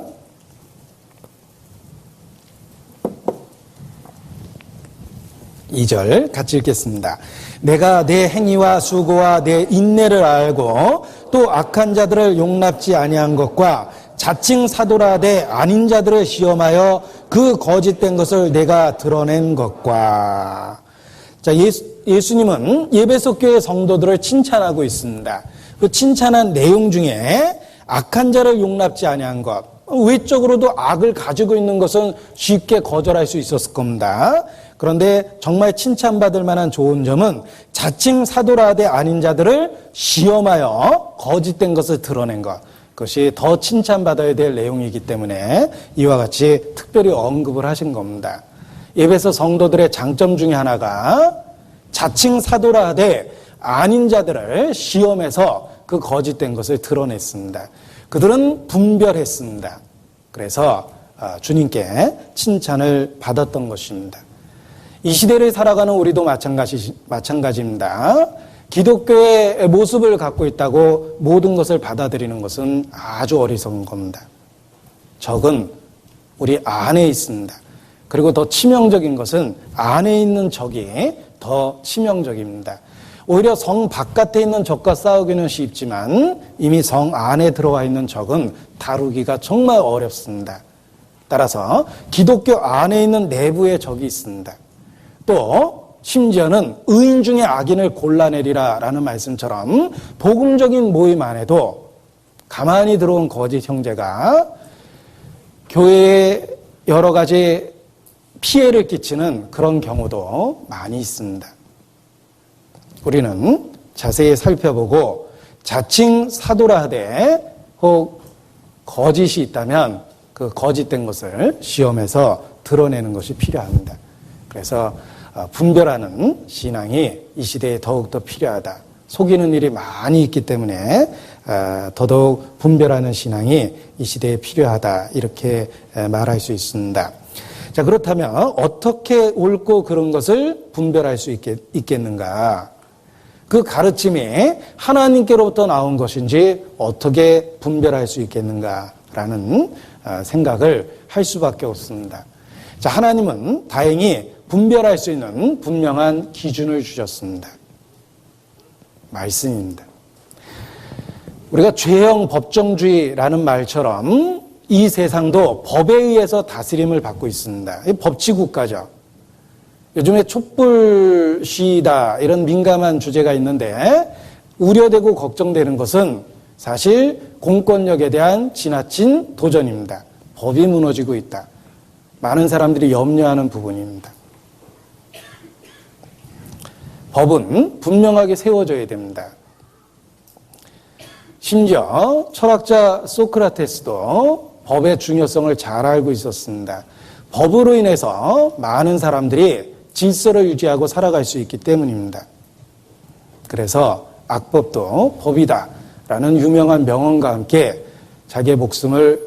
2절 같이 읽겠습니다. 내가 내 행위와 수고와 내 인내를 알고 또 악한 자들을 용납지 아니한 것과 자칭 사도라되 아닌 자들을 시험하여 그 거짓된 것을 내가 드러낸 것과. 자, 예수님은 에베소 교회 성도들을 칭찬하고 있습니다. 그 칭찬한 내용 중에 악한 자를 용납지 아니한 것, 외적으로도 악을 가지고 있는 것은 쉽게 거절할 수 있었을 겁니다. 그런데 정말 칭찬받을 만한 좋은 점은 자칭 사도라되 아닌 자들을 시험하여 거짓된 것을 드러낸 것, 그것이 더 칭찬받아야 될 내용이기 때문에 이와 같이 특별히 언급을 하신 겁니다. 에베소 성도들의 장점 중에 하나가 자칭 사도라되 아닌 자들을 시험해서 그 거짓된 것을 드러냈습니다. 그들은 분별했습니다. 그래서 주님께 칭찬을 받았던 것입니다. 이 시대를 살아가는 우리도 마찬가지입니다. 기독교의 모습을 갖고 있다고 모든 것을 받아들이는 것은 아주 어리석은 겁니다. 적은 우리 안에 있습니다. 그리고 더 치명적인 것은 안에 있는 적이 더 치명적입니다. 오히려 성 바깥에 있는 적과 싸우기는 쉽지만 이미 성 안에 들어와 있는 적은 다루기가 정말 어렵습니다. 따라서 기독교 안에 있는 내부의 적이 있습니다. 또 심지어는 의인 중에 악인을 골라내리라 라는 말씀처럼 복음적인 모임 안에도 가만히 들어온 거짓 형제가 교회에 여러 가지 피해를 끼치는 그런 경우도 많이 있습니다. 우리는 자세히 살펴보고 자칭 사도라 하되 혹 거짓이 있다면 그 거짓된 것을 시험해서 드러내는 것이 필요합니다. 그래서 분별하는 신앙이 이 시대에 더욱더 필요하다. 속이는 일이 많이 있기 때문에 더더욱 분별하는 신앙이 이 시대에 필요하다. 이렇게 말할 수 있습니다. 자, 그렇다면 어떻게 옳고 그른 것을 분별할 수 있겠는가? 그 가르침이 하나님께로부터 나온 것인지 어떻게 분별할 수 있겠는가라는 생각을 할 수밖에 없습니다. 자, 하나님은 다행히 분별할 수 있는 분명한 기준을 주셨습니다. 말씀입니다. 우리가 죄형 법정주의라는 말처럼 이 세상도 법에 의해서 다스림을 받고 있습니다. 법치국가죠. 요즘에 촛불시위다 이런 민감한 주제가 있는데 우려되고 걱정되는 것은 사실 공권력에 대한 지나친 도전입니다. 법이 무너지고 있다. 많은 사람들이 염려하는 부분입니다. 법은 분명하게 세워져야 됩니다. 심지어 철학자 소크라테스도 법의 중요성을 잘 알고 있었습니다. 법으로 인해서 많은 사람들이 질서를 유지하고 살아갈 수 있기 때문입니다. 그래서 악법도 법이다 라는 유명한 명언과 함께 자기의 목숨을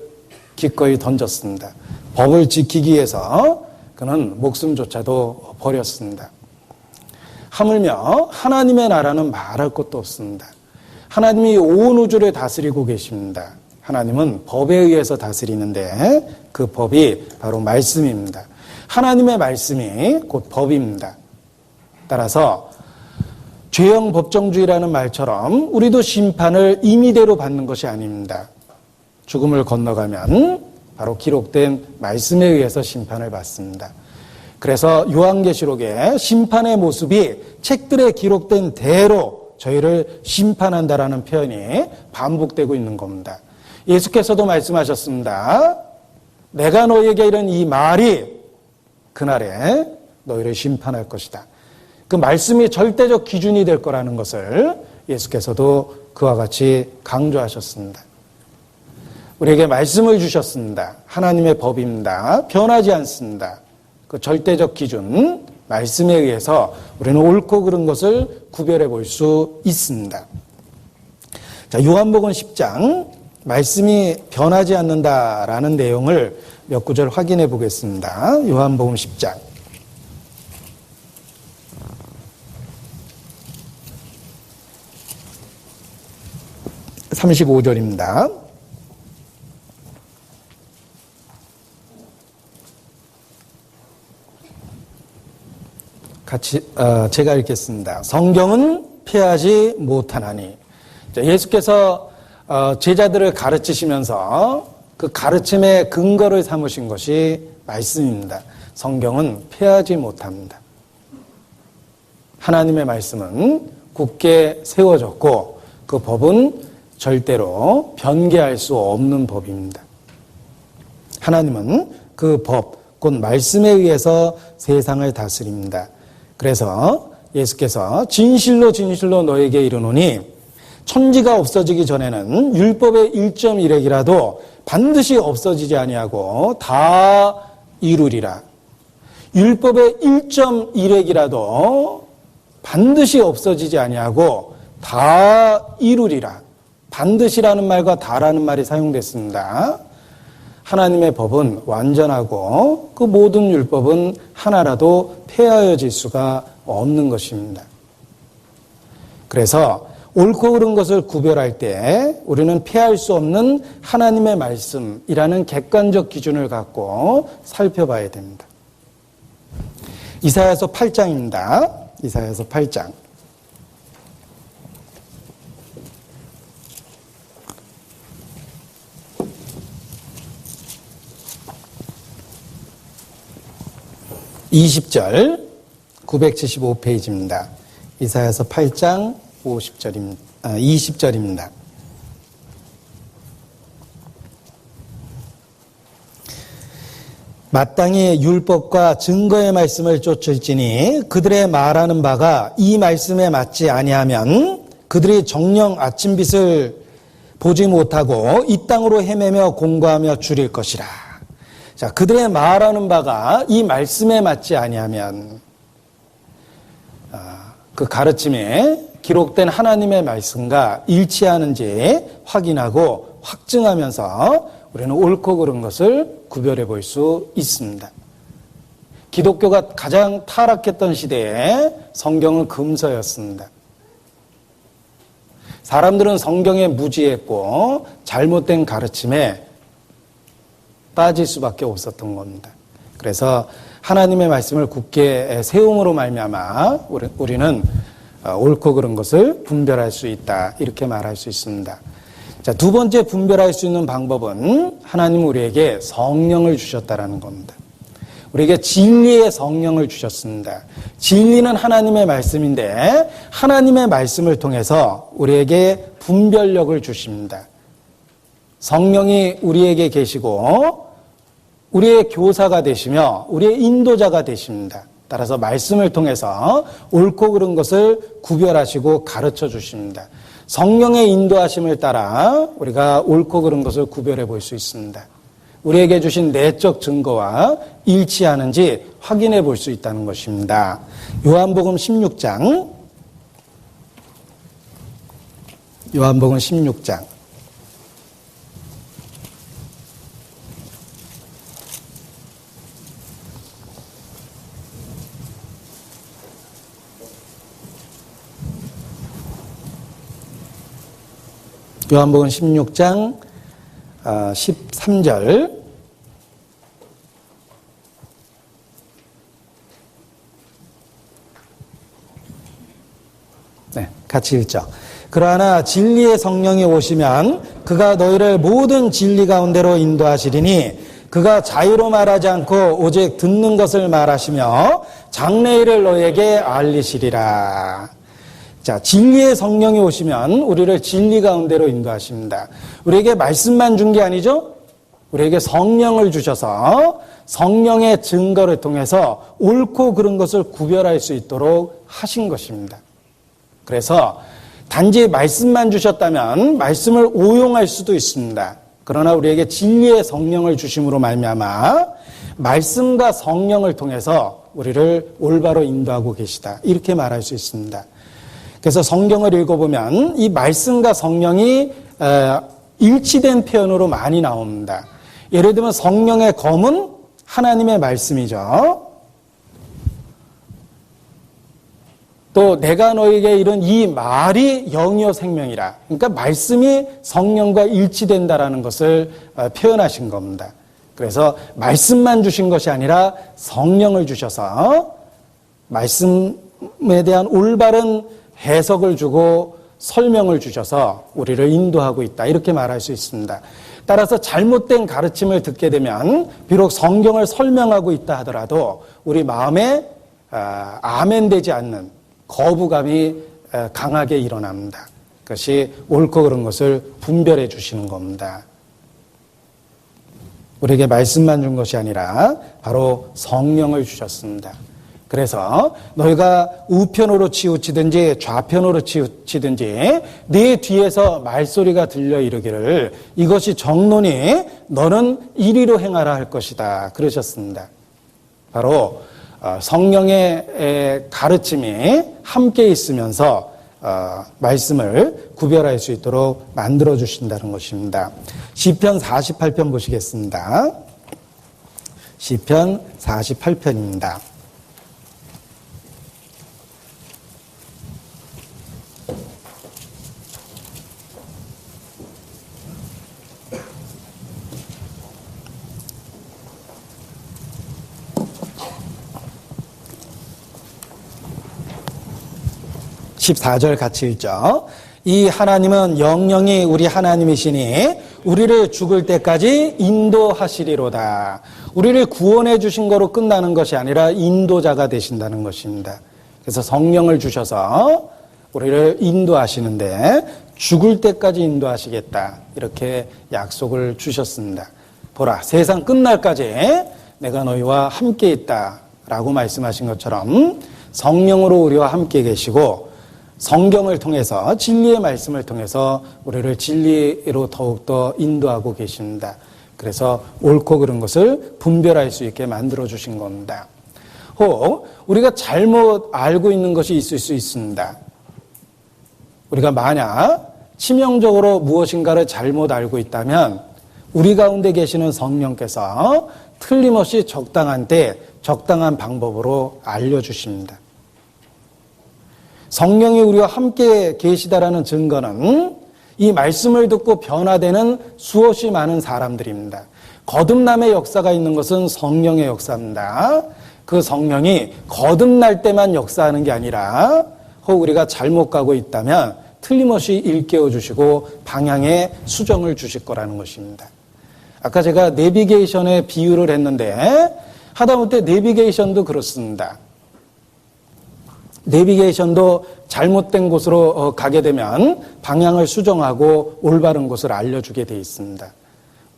기꺼이 던졌습니다. 법을 지키기 위해서 그는 목숨조차도 버렸습니다. 하물며 하나님의 나라는 말할 것도 없습니다. 하나님이 온 우주를 다스리고 계십니다. 하나님은 법에 의해서 다스리는데 그 법이 바로 말씀입니다. 하나님의 말씀이 곧 법입니다. 따라서 죄형 법정주의라는 말처럼 우리도 심판을 임의대로 받는 것이 아닙니다. 죽음을 건너가면 바로 기록된 말씀에 의해서 심판을 받습니다. 그래서 요한계시록의 심판의 모습이 책들에 기록된 대로 저희를 심판한다라는 표현이 반복되고 있는 겁니다. 예수께서도 말씀하셨습니다. 내가 너희에게 이른 이 말이 그날에 너희를 심판할 것이다. 그 말씀이 절대적 기준이 될 거라는 것을 예수께서도 그와 같이 강조하셨습니다. 우리에게 말씀을 주셨습니다. 하나님의 법입니다. 변하지 않습니다. 그 절대적 기준, 말씀에 의해서 우리는 옳고 그른 것을 구별해 볼 수 있습니다. 자, 요한복음 10장, 말씀이 변하지 않는다라는 내용을 몇 구절 확인해 보겠습니다. 요한복음 10장. 35절입니다. 같이 제가 읽겠습니다. 성경은 폐하지 못하나니. 예수께서 제자들을 가르치시면서 그 가르침의 근거를 삼으신 것이 말씀입니다. 성경은 폐하지 못합니다. 하나님의 말씀은 굳게 세워졌고 그 법은 절대로 변개할 수 없는 법입니다. 하나님은 그 법, 곧 말씀에 의해서 세상을 다스립니다. 그래서 예수께서 진실로 진실로 너에게 이르노니 천지가 없어지기 전에는 율법의 1.1핵이라도 반드시 없어지지 아니하고 다 이루리라. 율법의 1.1핵이라도 반드시 없어지지 아니하고 다 이루리라. 반드시라는 말과 다라는 말이 사용됐습니다. 하나님의 법은 완전하고 그 모든 율법은 하나라도 폐하여질 수가 없는 것입니다. 그래서 옳고 그른 것을 구별할 때 우리는 피할 수 없는 하나님의 말씀이라는 객관적 기준을 갖고 살펴봐야 됩니다. 이사야서 8장입니다. 이사야서 8장. (20절) 975페이지입니다. 이사야서 8장 20절입니다. 마땅히 율법과 증거의 말씀을 쫓을지니 그들의 말하는 바가 이 말씀에 맞지 아니하면 그들이 정녕 아침빛을 보지 못하고 이 땅으로 헤매며 공고하며 줄일 것이라. 자, 그들의 말하는 바가 이 말씀에 맞지 아니하면 그 가르침에 기록된 하나님의 말씀과 일치하는지 확인하고 확증하면서 우리는 옳고 그른 것을 구별해 볼 수 있습니다. 기독교가 가장 타락했던 시대에 성경은 금서였습니다. 사람들은 성경에 무지했고 잘못된 가르침에 빠질 수밖에 없었던 겁니다. 그래서 하나님의 말씀을 굳게 세움으로 말미암아 우리는 옳고 그른 것을 분별할 수 있다, 이렇게 말할 수 있습니다. 자, 두 번째 분별할 수 있는 방법은 하나님은 우리에게 성령을 주셨다라는 겁니다. 우리에게 진리의 성령을 주셨습니다. 진리는 하나님의 말씀인데 하나님의 말씀을 통해서 우리에게 분별력을 주십니다. 성령이 우리에게 계시고 우리의 교사가 되시며 우리의 인도자가 되십니다. 따라서 말씀을 통해서 옳고 그른 것을 구별하시고 가르쳐 주십니다. 성령의 인도하심을 따라 우리가 옳고 그른 것을 구별해 볼 수 있습니다. 우리에게 주신 내적 증거와 일치하는지 확인해 볼 수 있다는 것입니다. 요한복음 16장. 요한복음 16장. 요한복음 16장 13절. 네, 같이 읽죠. 그러나 진리의 성령이 오시면 그가 너희를 모든 진리 가운데로 인도하시리니 그가 자유로 말하지 않고 오직 듣는 것을 말하시며 장래일을 너희에게 알리시리라. 자, 진리의 성령이 오시면 우리를 진리 가운데로 인도하십니다. 우리에게 말씀만 준 게 아니죠? 우리에게 성령을 주셔서 성령의 증거를 통해서 옳고 그른 것을 구별할 수 있도록 하신 것입니다. 그래서 단지 말씀만 주셨다면 말씀을 오용할 수도 있습니다. 그러나 우리에게 진리의 성령을 주심으로 말미암아 말씀과 성령을 통해서 우리를 올바로 인도하고 계시다, 이렇게 말할 수 있습니다. 그래서 성경을 읽어보면 이 말씀과 성령이 일치된 표현으로 많이 나옵니다. 예를 들면 성령의 검은 하나님의 말씀이죠. 또 내가 너에게 이른 이 말이 영이요 생명이라. 그러니까 말씀이 성령과 일치된다라는 것을 표현하신 겁니다. 그래서 말씀만 주신 것이 아니라 성령을 주셔서 말씀에 대한 올바른 해석을 주고 설명을 주셔서 우리를 인도하고 있다, 이렇게 말할 수 있습니다. 따라서 잘못된 가르침을 듣게 되면 비록 성경을 설명하고 있다 하더라도 우리 마음에 아멘되지 않는 거부감이 강하게 일어납니다. 그것이 옳고 그른 것을 분별해 주시는 겁니다. 우리에게 말씀만 준 것이 아니라 바로 성령을 주셨습니다. 그래서 너희가 우편으로 치우치든지 좌편으로 치우치든지 네 뒤에서 말소리가 들려 이르기를 이것이 정론이 너는 이리로 행하라 할 것이다, 그러셨습니다. 바로 성령의 가르침이 함께 있으면서 말씀을 구별할 수 있도록 만들어 주신다는 것입니다. 시편 48편 보시겠습니다. 시편 48편입니다. 14절 같이 읽죠. 이 하나님은 영영이 우리 하나님이시니 우리를 죽을 때까지 인도하시리로다. 우리를 구원해 주신 거로 끝나는 것이 아니라 인도자가 되신다는 것입니다. 그래서 성령을 주셔서 우리를 인도하시는데 죽을 때까지 인도하시겠다. 이렇게 약속을 주셨습니다. 보라, 세상 끝날까지 내가 너희와 함께 있다. 라고 말씀하신 것처럼 성령으로 우리와 함께 계시고 성경을 통해서 진리의 말씀을 통해서 우리를 진리로 더욱더 인도하고 계십니다. 그래서 옳고 그른 것을 분별할 수 있게 만들어 주신 겁니다. 혹 우리가 잘못 알고 있는 것이 있을 수 있습니다. 우리가 만약 치명적으로 무엇인가를 잘못 알고 있다면 우리 가운데 계시는 성령께서 틀림없이 적당한 때 적당한 방법으로 알려주십니다. 성령이 우리와 함께 계시다라는 증거는 이 말씀을 듣고 변화되는 수없이 많은 사람들입니다. 거듭남의 역사가 있는 것은 성령의 역사입니다. 그 성령이 거듭날 때만 역사하는 게 아니라 혹 우리가 잘못 가고 있다면 틀림없이 일깨워 주시고 방향에 수정을 주실 거라는 것입니다. 아까 제가 내비게이션에 비유를 했는데 하다못해 내비게이션도 그렇습니다. 내비게이션도 잘못된 곳으로 가게 되면 방향을 수정하고 올바른 곳을 알려주게 돼 있습니다.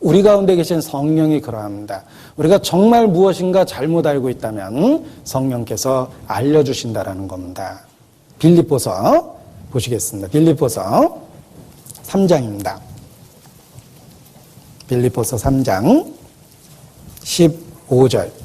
우리 가운데 계신 성령이 그러합니다. 우리가 정말 무엇인가 잘못 알고 있다면 성령께서 알려주신다라는 겁니다. 빌립보서 보시겠습니다. 빌립보서 3장입니다. 빌립보서 3장 15절.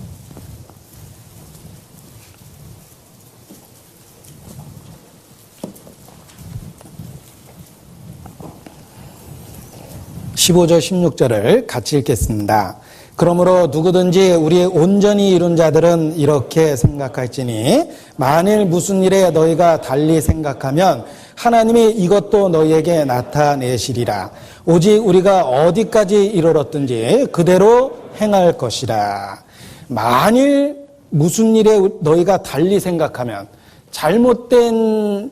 15절 16절을 같이 읽겠습니다. 그러므로 누구든지 우리의 온전히 이룬 자들은 이렇게 생각할지니 만일 무슨 일에 너희가 달리 생각하면 하나님이 이것도 너희에게 나타내시리라. 오직 우리가 어디까지 이르렀든지 그대로 행할 것이라. 만일 무슨 일에 너희가 달리 생각하면, 잘못된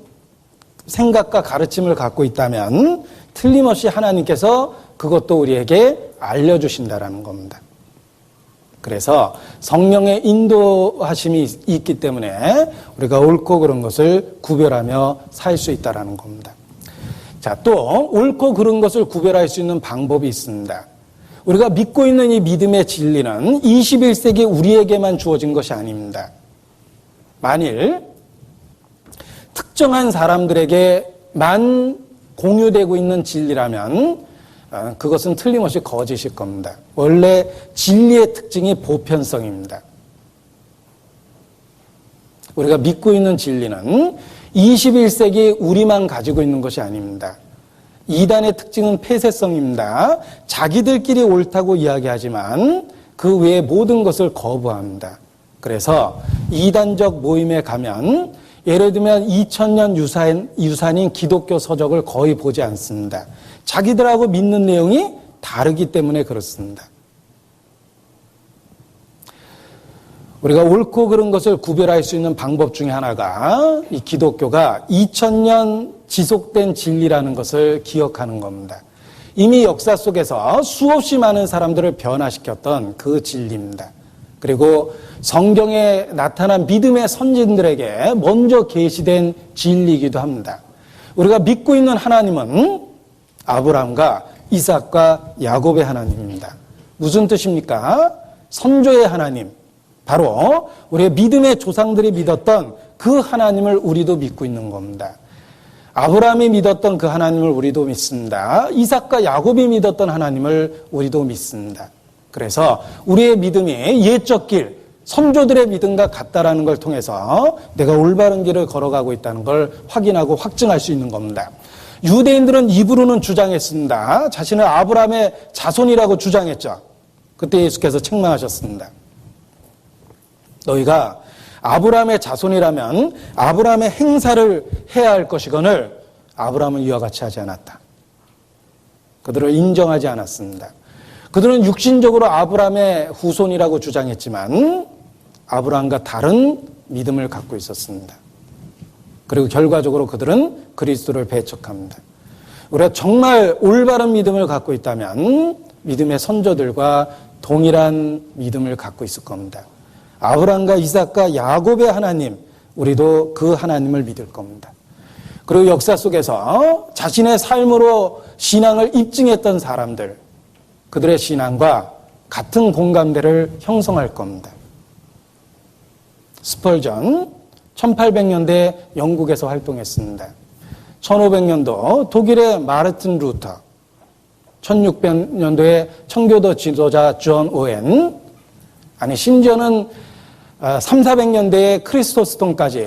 생각과 가르침을 갖고 있다면 틀림없이 하나님께서 그것도 우리에게 알려주신다라는 겁니다. 그래서 성령의 인도하심이 있기 때문에 우리가 옳고 그른 것을 구별하며 살 수 있다라는 겁니다. 자, 또 옳고 그른 것을 구별할 수 있는 방법이 있습니다. 우리가 믿고 있는 이 믿음의 진리는 21세기 우리에게만 주어진 것이 아닙니다. 만일 특정한 사람들에게만 공유되고 있는 진리라면 그것은 틀림없이 거짓일 겁니다. 원래 진리의 특징이 보편성입니다. 우리가 믿고 있는 진리는 21세기 우리만 가지고 있는 것이 아닙니다. 이단의 특징은 폐쇄성입니다. 자기들끼리 옳다고 이야기하지만 그 외의 모든 것을 거부합니다. 그래서 이단적 모임에 가면 예를 들면 2000년 유산인 기독교 서적을 거의 보지 않습니다. 자기들하고 믿는 내용이 다르기 때문에 그렇습니다. 우리가 옳고 그른 것을 구별할 수 있는 방법 중에 하나가 이 기독교가 2000년 지속된 진리라는 것을 기억하는 겁니다. 이미 역사 속에서 수없이 많은 사람들을 변화시켰던 그 진리입니다. 그리고 성경에 나타난 믿음의 선진들에게 먼저 계시된 진리이기도 합니다. 우리가 믿고 있는 하나님은 아브라함과 이삭과 야곱의 하나님입니다. 무슨 뜻입니까? 선조의 하나님, 바로 우리의 믿음의 조상들이 믿었던 그 하나님을 우리도 믿고 있는 겁니다. 아브라함이 믿었던 그 하나님을 우리도 믿습니다. 이삭과 야곱이 믿었던 하나님을 우리도 믿습니다. 그래서 우리의 믿음이 옛적 길, 선조들의 믿음과 같다라는 걸 통해서 내가 올바른 길을 걸어가고 있다는 걸 확인하고 확증할 수 있는 겁니다. 유대인들은 입으로는 주장했습니다. 자신을 아브라함의 자손이라고 주장했죠. 그때 예수께서 책망하셨습니다. 너희가 아브라함의 자손이라면 아브라함의 행사를 해야 할 것이거늘 아브라함은 이와 같이 하지 않았다. 그들을 인정하지 않았습니다. 그들은 육신적으로 아브라함의 후손이라고 주장했지만 아브라함과 다른 믿음을 갖고 있었습니다. 그리고 결과적으로 그들은 그리스도를 배척합니다. 우리가 정말 올바른 믿음을 갖고 있다면 믿음의 선조들과 동일한 믿음을 갖고 있을 겁니다. 아브라함과 이삭과 야곱의 하나님, 우리도 그 하나님을 믿을 겁니다. 그리고 역사 속에서 자신의 삶으로 신앙을 입증했던 사람들, 그들의 신앙과 같은 공감대를 형성할 겁니다. 스펄전 1800년대 영국에서 활동했습니다. 1500년도 독일의 마르틴 루터, 1600년도에 청교도 지도자 존 오웬, 심지어는 400년대의 크리스토스통까지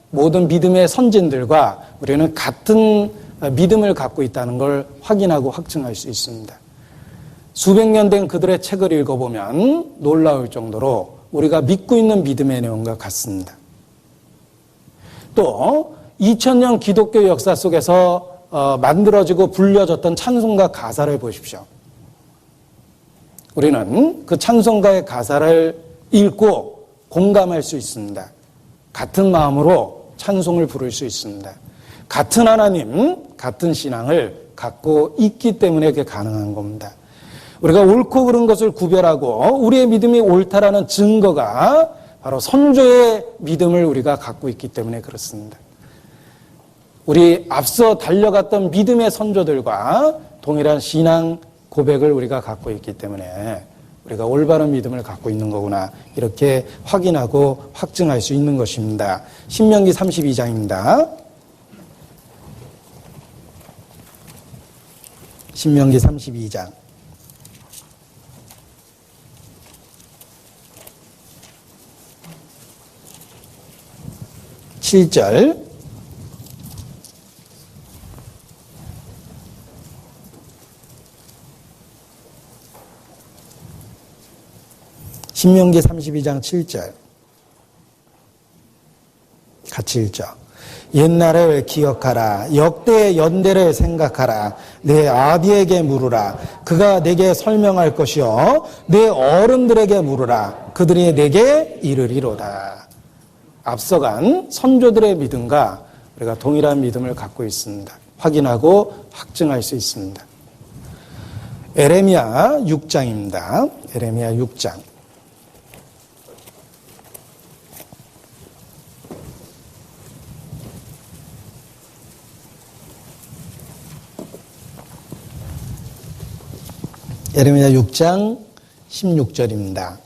모든 믿음의 선진들과 우리는 같은 믿음을 갖고 있다는 걸 확인하고 확증할 수 있습니다. 수백 년 된 그들의 책을 읽어보면 놀라울 정도로 우리가 믿고 있는 믿음의 내용과 같습니다. 또 2000년 기독교 역사 속에서 만들어지고 불려졌던 찬송가 가사를 보십시오. 우리는 그 찬송가의 가사를 읽고 공감할 수 있습니다. 같은 마음으로 찬송을 부를 수 있습니다. 같은 하나님, 같은 신앙을 갖고 있기 때문에 그게 가능한 겁니다. 우리가 옳고 그른 것을 구별하고 우리의 믿음이 옳다라는 증거가 바로 선조의 믿음을 우리가 갖고 있기 때문에 그렇습니다. 우리 앞서 달려갔던 믿음의 선조들과 동일한 신앙 고백을 우리가 갖고 있기 때문에 우리가 올바른 믿음을 갖고 있는 거구나, 이렇게 확인하고 확증할 수 있는 것입니다. 신명기 32장입니다. 신명기 32장. (7절) 신명기 32장 7절 같이 읽죠. 옛날을 기억하라. 역대의 연대를 생각하라. 내 아비에게 물으라. 그가 내게 설명할 것이요 내 어른들에게 물으라. 그들이 내게 이르리로다. 앞서간 선조들의 믿음과 우리가 동일한 믿음을 갖고 있습니다. 확인하고 확증할 수 있습니다. 에레미야 6장입니다. 에레미야 6장. 에레미야 6장 16절입니다.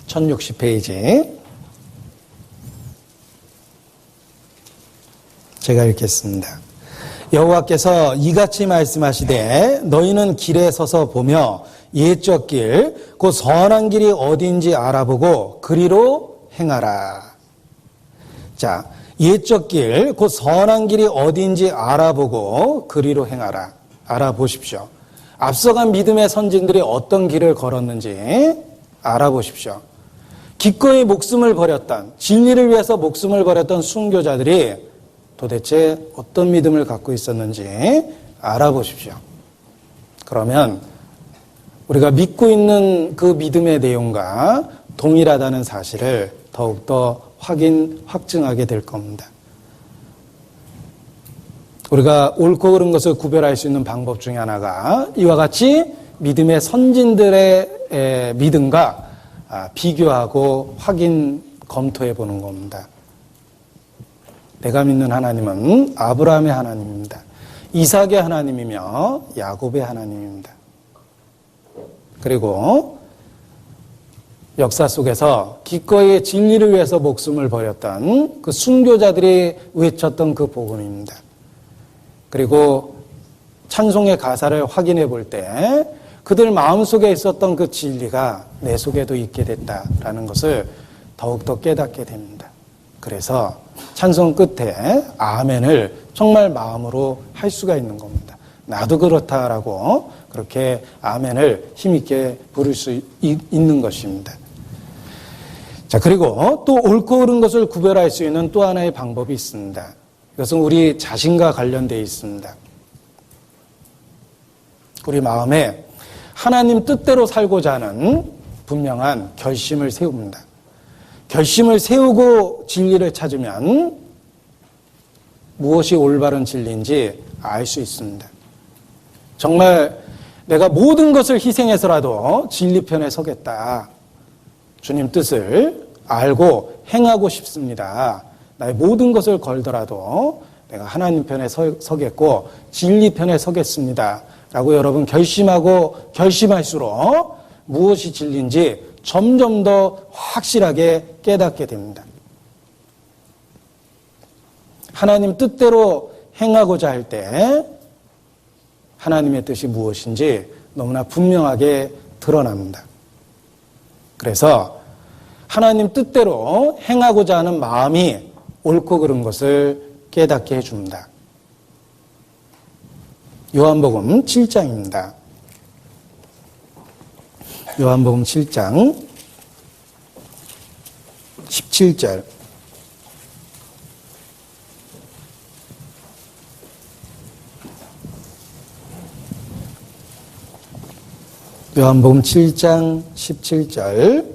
1060페이지. 제가 읽겠습니다. 여호와께서 이같이 말씀하시되 너희는 길에 서서 보며 옛적 길, 곧 선한 길이 어디인지 알아보고 그리로 행하라. 자, 옛적 길, 곧 선한 길이 어디인지 알아보고 그리로 행하라. 알아보십시오. 앞서간 믿음의 선진들이 어떤 길을 걸었는지 알아보십시오. 기꺼이 목숨을 버렸던, 진리를 위해서 목숨을 버렸던 순교자들이 도대체 어떤 믿음을 갖고 있었는지 알아보십시오. 그러면 우리가 믿고 있는 그 믿음의 내용과 동일하다는 사실을 더욱더 확증하게 될 겁니다. 우리가 옳고 그른 것을 구별할 수 있는 방법 중에 하나가 이와 같이 믿음의 선진들의 믿음과 비교하고 검토해 보는 겁니다. 내가 믿는 하나님은 아브라함의 하나님입니다. 이삭의 하나님이며 야곱의 하나님입니다. 그리고 역사 속에서 기꺼이 진리를 위해서 목숨을 버렸던 그 순교자들이 외쳤던 그 복음입니다. 그리고 찬송의 가사를 확인해 볼 때 그들 마음속에 있었던 그 진리가 내 속에도 있게 됐다라는 것을 더욱더 깨닫게 됩니다. 그래서 찬송 끝에 아멘을 정말 마음으로 할 수가 있는 겁니다. 나도 그렇다라고 그렇게 아멘을 힘있게 부를 수 있는 것입니다. 자, 그리고 또 옳고 그른 것을 구별할 수 있는 또 하나의 방법이 있습니다. 이것은 우리 자신과 관련되어 있습니다. 우리 마음에 하나님 뜻대로 살고자 하는 분명한 결심을 세웁니다. 결심을 세우고 진리를 찾으면 무엇이 올바른 진리인지 알 수 있습니다. 정말 내가 모든 것을 희생해서라도 진리 편에 서겠다. 주님 뜻을 알고 행하고 싶습니다. 나의 모든 것을 걸더라도 내가 하나님 편에 서겠고 진리 편에 서겠습니다. 라고 여러분 결심하고 결심할수록 무엇이 진리인지 점점 더 확실하게 깨닫게 됩니다. 하나님 뜻대로 행하고자 할 때 하나님의 뜻이 무엇인지 너무나 분명하게 드러납니다. 그래서 하나님 뜻대로 행하고자 하는 마음이 옳고 그른 것을 깨닫게 해줍니다. 요한복음 7장입니다. 요한복음 7장 17절. 요한복음 7장 17절.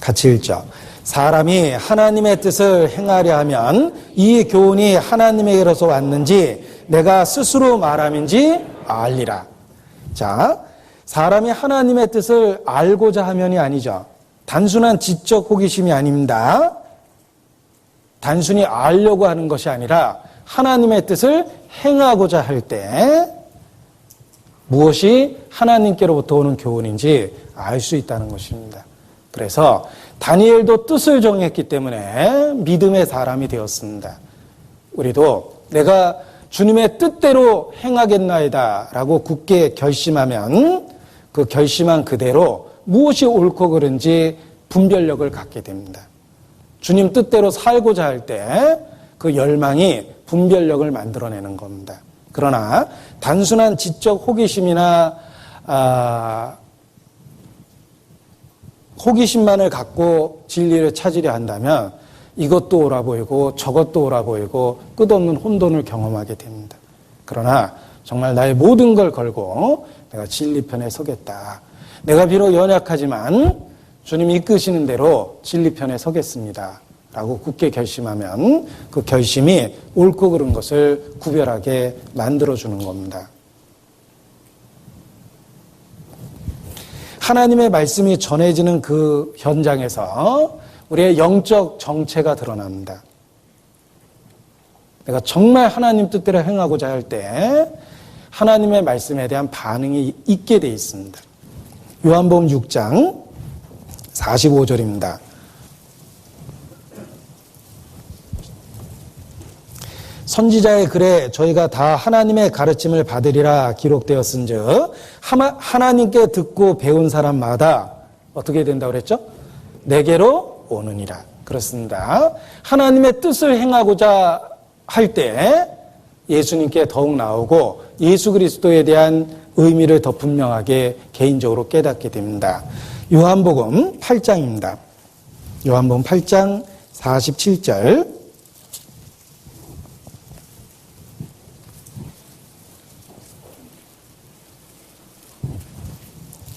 같이 읽죠. 사람이 하나님의 뜻을 행하려 하면 이 교훈이 하나님에게로서 왔는지 내가 스스로 말함인지 알리라. 자, 사람이 하나님의 뜻을 알고자 하면이 아니죠. 단순한 지적 호기심이 아닙니다. 단순히 알려고 하는 것이 아니라 하나님의 뜻을 행하고자 할 때 무엇이 하나님께로부터 오는 교훈인지 알 수 있다는 것입니다. 그래서 다니엘도 뜻을 정했기 때문에 믿음의 사람이 되었습니다. 우리도 내가 주님의 뜻대로 행하겠나이다 라고 굳게 결심하면 그 결심한 그대로 무엇이 옳고 그른지 분별력을 갖게 됩니다. 주님 뜻대로 살고자 할 때 그 열망이 분별력을 만들어내는 겁니다. 그러나 단순한 지적 호기심이나 호기심만을 갖고 진리를 찾으려 한다면 이것도 옳아 보이고 저것도 옳아 보이고 끝없는 혼돈을 경험하게 됩니다. 그러나 정말 나의 모든 걸 걸고 내가 진리 편에 서겠다. 내가 비록 연약하지만 주님 이끄시는 대로 진리 편에 서겠습니다. 라고 굳게 결심하면 그 결심이 옳고 그른 것을 구별하게 만들어주는 겁니다. 하나님의 말씀이 전해지는 그 현장에서 우리의 영적 정체가 드러납니다. 내가 정말 하나님 뜻대로 행하고자 할 때 하나님의 말씀에 대한 반응이 있게 돼 있습니다. 요한복음 6장 45절입니다. 선지자의 글에 저희가 다 하나님의 가르침을 받으리라 기록되었은즉 하나님께 듣고 배운 사람마다 어떻게 된다고 그랬죠? 내게로 오느니라. 그렇습니다. 하나님의 뜻을 행하고자 할 때 예수님께 더욱 나오고 예수 그리스도에 대한 의미를 더 분명하게 개인적으로 깨닫게 됩니다. 요한복음 8장입니다. 요한복음 8장 47절.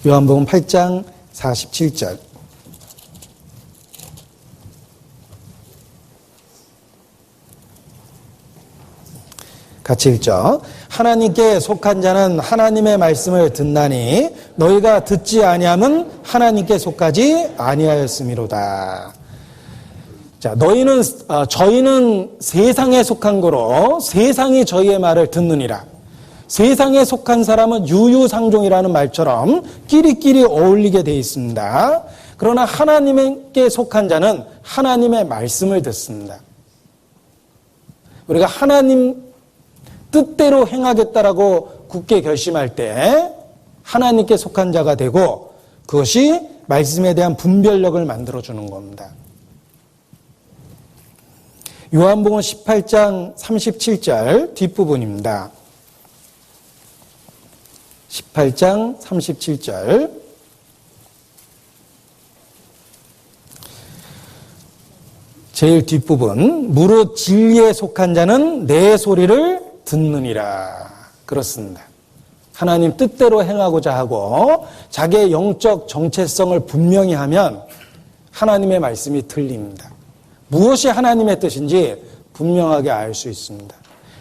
요한복음 8장 47절. 같이 읽죠. 하나님께 속한 자는 하나님의 말씀을 듣나니 너희가 듣지 아니함은 하나님께 속하지 아니하였음이로다. 자, 저희는 세상에 속한 거로 세상이 저희의 말을 듣느니라. 세상에 속한 사람은 유유상종이라는 말처럼 끼리끼리 어울리게 되어 있습니다. 그러나 하나님께 속한 자는 하나님의 말씀을 듣습니다. 우리가 하나님 뜻대로 행하겠다라고 굳게 결심할 때 하나님께 속한 자가 되고 그것이 말씀에 대한 분별력을 만들어주는 겁니다. 요한복음 18장 37절 뒷부분입니다. 18장 37절 제일 뒷부분 무릇 진리에 속한 자는 내 소리를 듣느니라. 그렇습니다. 하나님 뜻대로 행하고자 하고 자기의 영적 정체성을 분명히 하면 하나님의 말씀이 들립니다. 무엇이 하나님의 뜻인지 분명하게 알 수 있습니다.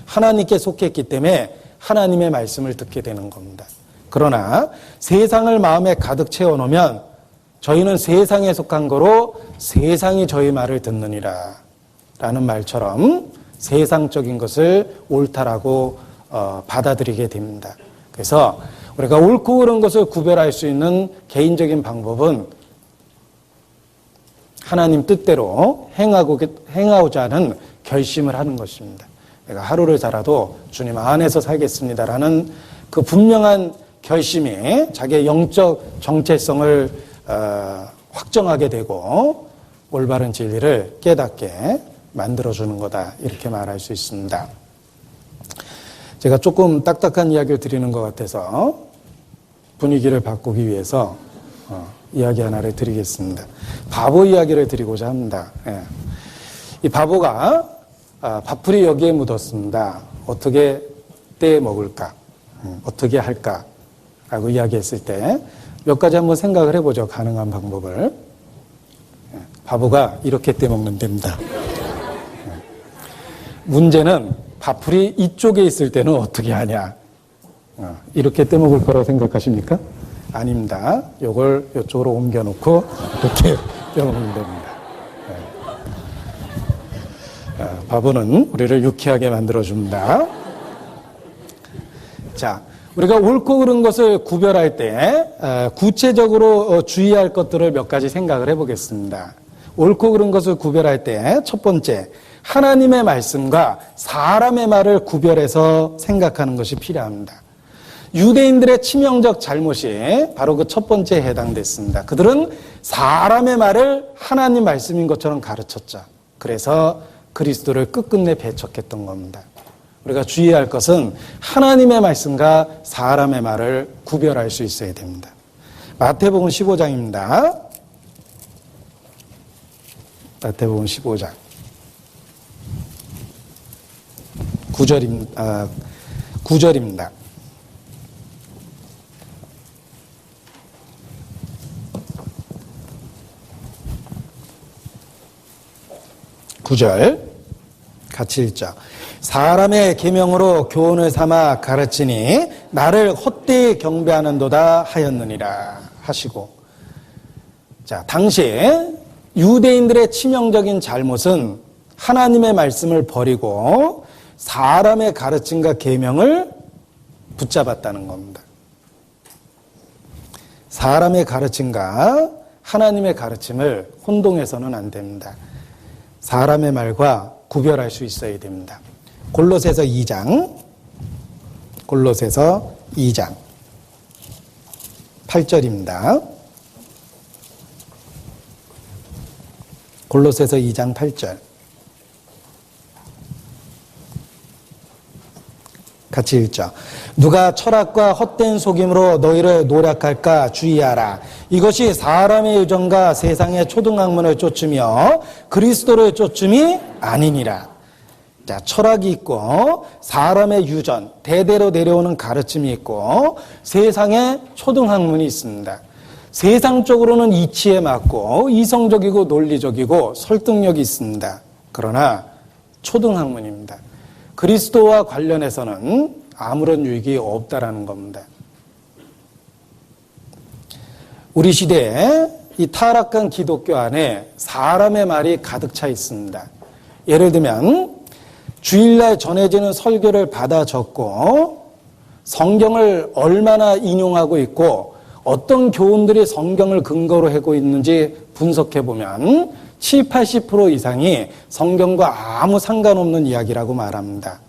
하나님께 속했기 때문에 하나님의 말씀을 듣게 되는 겁니다. 그러나 세상을 마음에 가득 채워놓으면 저희는 세상에 속한 거로 세상이 저희 말을 듣느니라 라는 말처럼 세상적인 것을 옳다라고 받아들이게 됩니다. 그래서 우리가 옳고 그른 것을 구별할 수 있는 개인적인 방법은 하나님 뜻대로 행하고자 하는 결심을 하는 것입니다. 내가 하루를 살아도 주님 안에서 살겠습니다라는 그 분명한 결심이 자기의 영적 정체성을 확정하게 되고 올바른 진리를 깨닫게 만들어주는 거다 이렇게 말할 수 있습니다. 제가 조금 딱딱한 이야기를 드리는 것 같아서 분위기를 바꾸기 위해서 이야기 하나를 드리겠습니다. 바보 이야기를 드리고자 합니다. 예. 이 바보가 밥풀이 여기에 묻었습니다. 어떻게 떼 먹을까? 어떻게 할까? 라고 이야기했을 때 몇 가지 한번 생각을 해보죠. 가능한 방법을. 예. 바보가 이렇게 떼 먹는 됩니다. 예. 문제는 밥풀이 이쪽에 있을 때는 어떻게 하냐? 이렇게 떼먹을 거라고 생각하십니까? 아닙니다. 요걸 이쪽으로 옮겨놓고 이렇게 떼먹으면 됩니다. 바보는 우리를 유쾌하게 만들어줍니다. 자, 우리가 옳고 그른 것을 구별할 때 구체적으로 주의할 것들을 몇 가지 생각을 해보겠습니다. 옳고 그른 것을 구별할 때 첫 번째, 하나님의 말씀과 사람의 말을 구별해서 생각하는 것이 필요합니다. 유대인들의 치명적 잘못이 바로 그 첫 번째에 해당됐습니다. 그들은 사람의 말을 하나님 말씀인 것처럼 가르쳤죠. 그래서 그리스도를 끝끝내 배척했던 겁니다. 우리가 주의할 것은 하나님의 말씀과 사람의 말을 구별할 수 있어야 됩니다. 마태복음 15장입니다. 마태복음 15장 9절입니다. 구절 같이 읽자. 사람의 계명으로 교훈을 삼아 가르치니 나를 헛되이 경배하는도다 하였느니라 하시고, 자, 당시에 유대인들의 치명적인 잘못은 하나님의 말씀을 버리고 사람의 가르침과 계명을 붙잡았다는 겁니다. 사람의 가르침과 하나님의 가르침을 혼동해서는 안 됩니다. 사람의 말과 구별할 수 있어야 됩니다. 골로새서 2장 8절입니다. 골로새서 2장 8절 같이 읽죠. 누가 철학과 헛된 속임으로 너희를 노략할까 주의하라. 이것이 사람의 유전과 세상의 초등학문을 쫓으며 그리스도를 쫓음이 아니니라. 자, 철학이 있고 사람의 유전, 대대로 내려오는 가르침이 있고 세상의 초등학문이 있습니다. 세상적으로는 이치에 맞고 이성적이고 논리적이고 설득력이 있습니다. 그러나 초등학문입니다. 그리스도와 관련해서는 아무런 유익이 없다라는 겁니다. 우리 시대에 이 타락한 기독교 안에 사람의 말이 가득 차 있습니다. 예를 들면 주일날 전해지는 설교를 받아 적고 성경을 얼마나 인용하고 있고 어떤 교훈들이 성경을 근거로 하고 있는지 분석해 보면 70~80% 이상이 성경과 아무 상관없는 이야기라고 말합니다.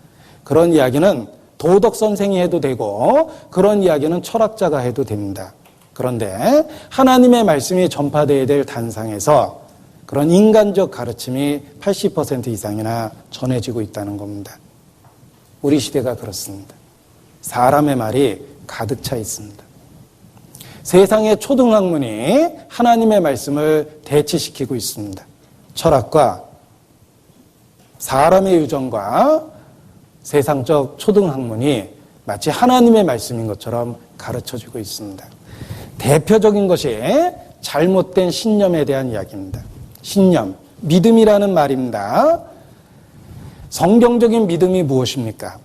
그런 이야기는 도덕 선생이 해도 되고 그런 이야기는 철학자가 해도 됩니다. 그런데 하나님의 말씀이 전파되어야 될 단상에서 그런 인간적 가르침이 80% 이상이나 전해지고 있다는 겁니다. 우리 시대가 그렇습니다. 사람의 말이 가득 차 있습니다. 세상의 초등학문이 하나님의 말씀을 대치시키고 있습니다. 철학과 사람의 유전과 세상적 초등학문이 마치 하나님의 말씀인 것처럼 가르쳐지고 있습니다. 대표적인 것이 잘못된 신념에 대한 이야기입니다. 신념, 믿음이라는 말입니다. 성경적인 믿음이 무엇입니까?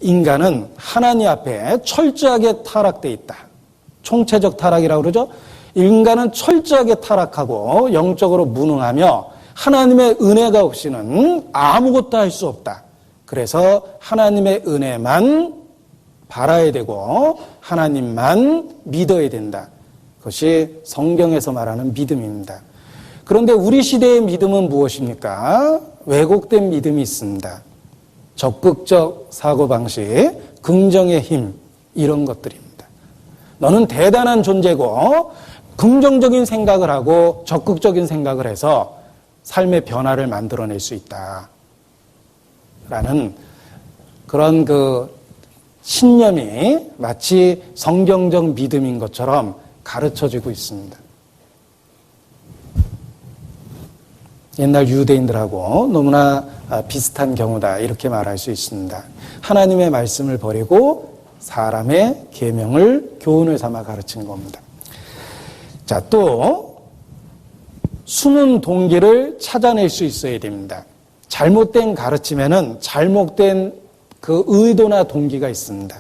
인간은 하나님 앞에 철저하게 타락되어 있다. 총체적 타락이라고 그러죠. 인간은 철저하게 타락하고 영적으로 무능하며 하나님의 은혜가 없이는 아무것도 할 수 없다. 그래서 하나님의 은혜만 바라야 되고 하나님만 믿어야 된다. 그것이 성경에서 말하는 믿음입니다. 그런데 우리 시대의 믿음은 무엇입니까? 왜곡된 믿음이 있습니다. 적극적 사고방식, 긍정의 힘, 이런 것들입니다. 너는 대단한 존재고 긍정적인 생각을 하고 적극적인 생각을 해서 삶의 변화를 만들어낼 수 있다. 라는 그런 신념이 마치 성경적 믿음인 것처럼 가르쳐지고 있습니다. 옛날 유대인들하고 너무나 비슷한 경우다 이렇게 말할 수 있습니다. 하나님의 말씀을 버리고 사람의 계명을 교훈을 삼아 가르친 겁니다. 자, 또 숨은 동기를 찾아낼 수 있어야 됩니다. 잘못된 가르침에는 잘못된 그 의도나 동기가 있습니다.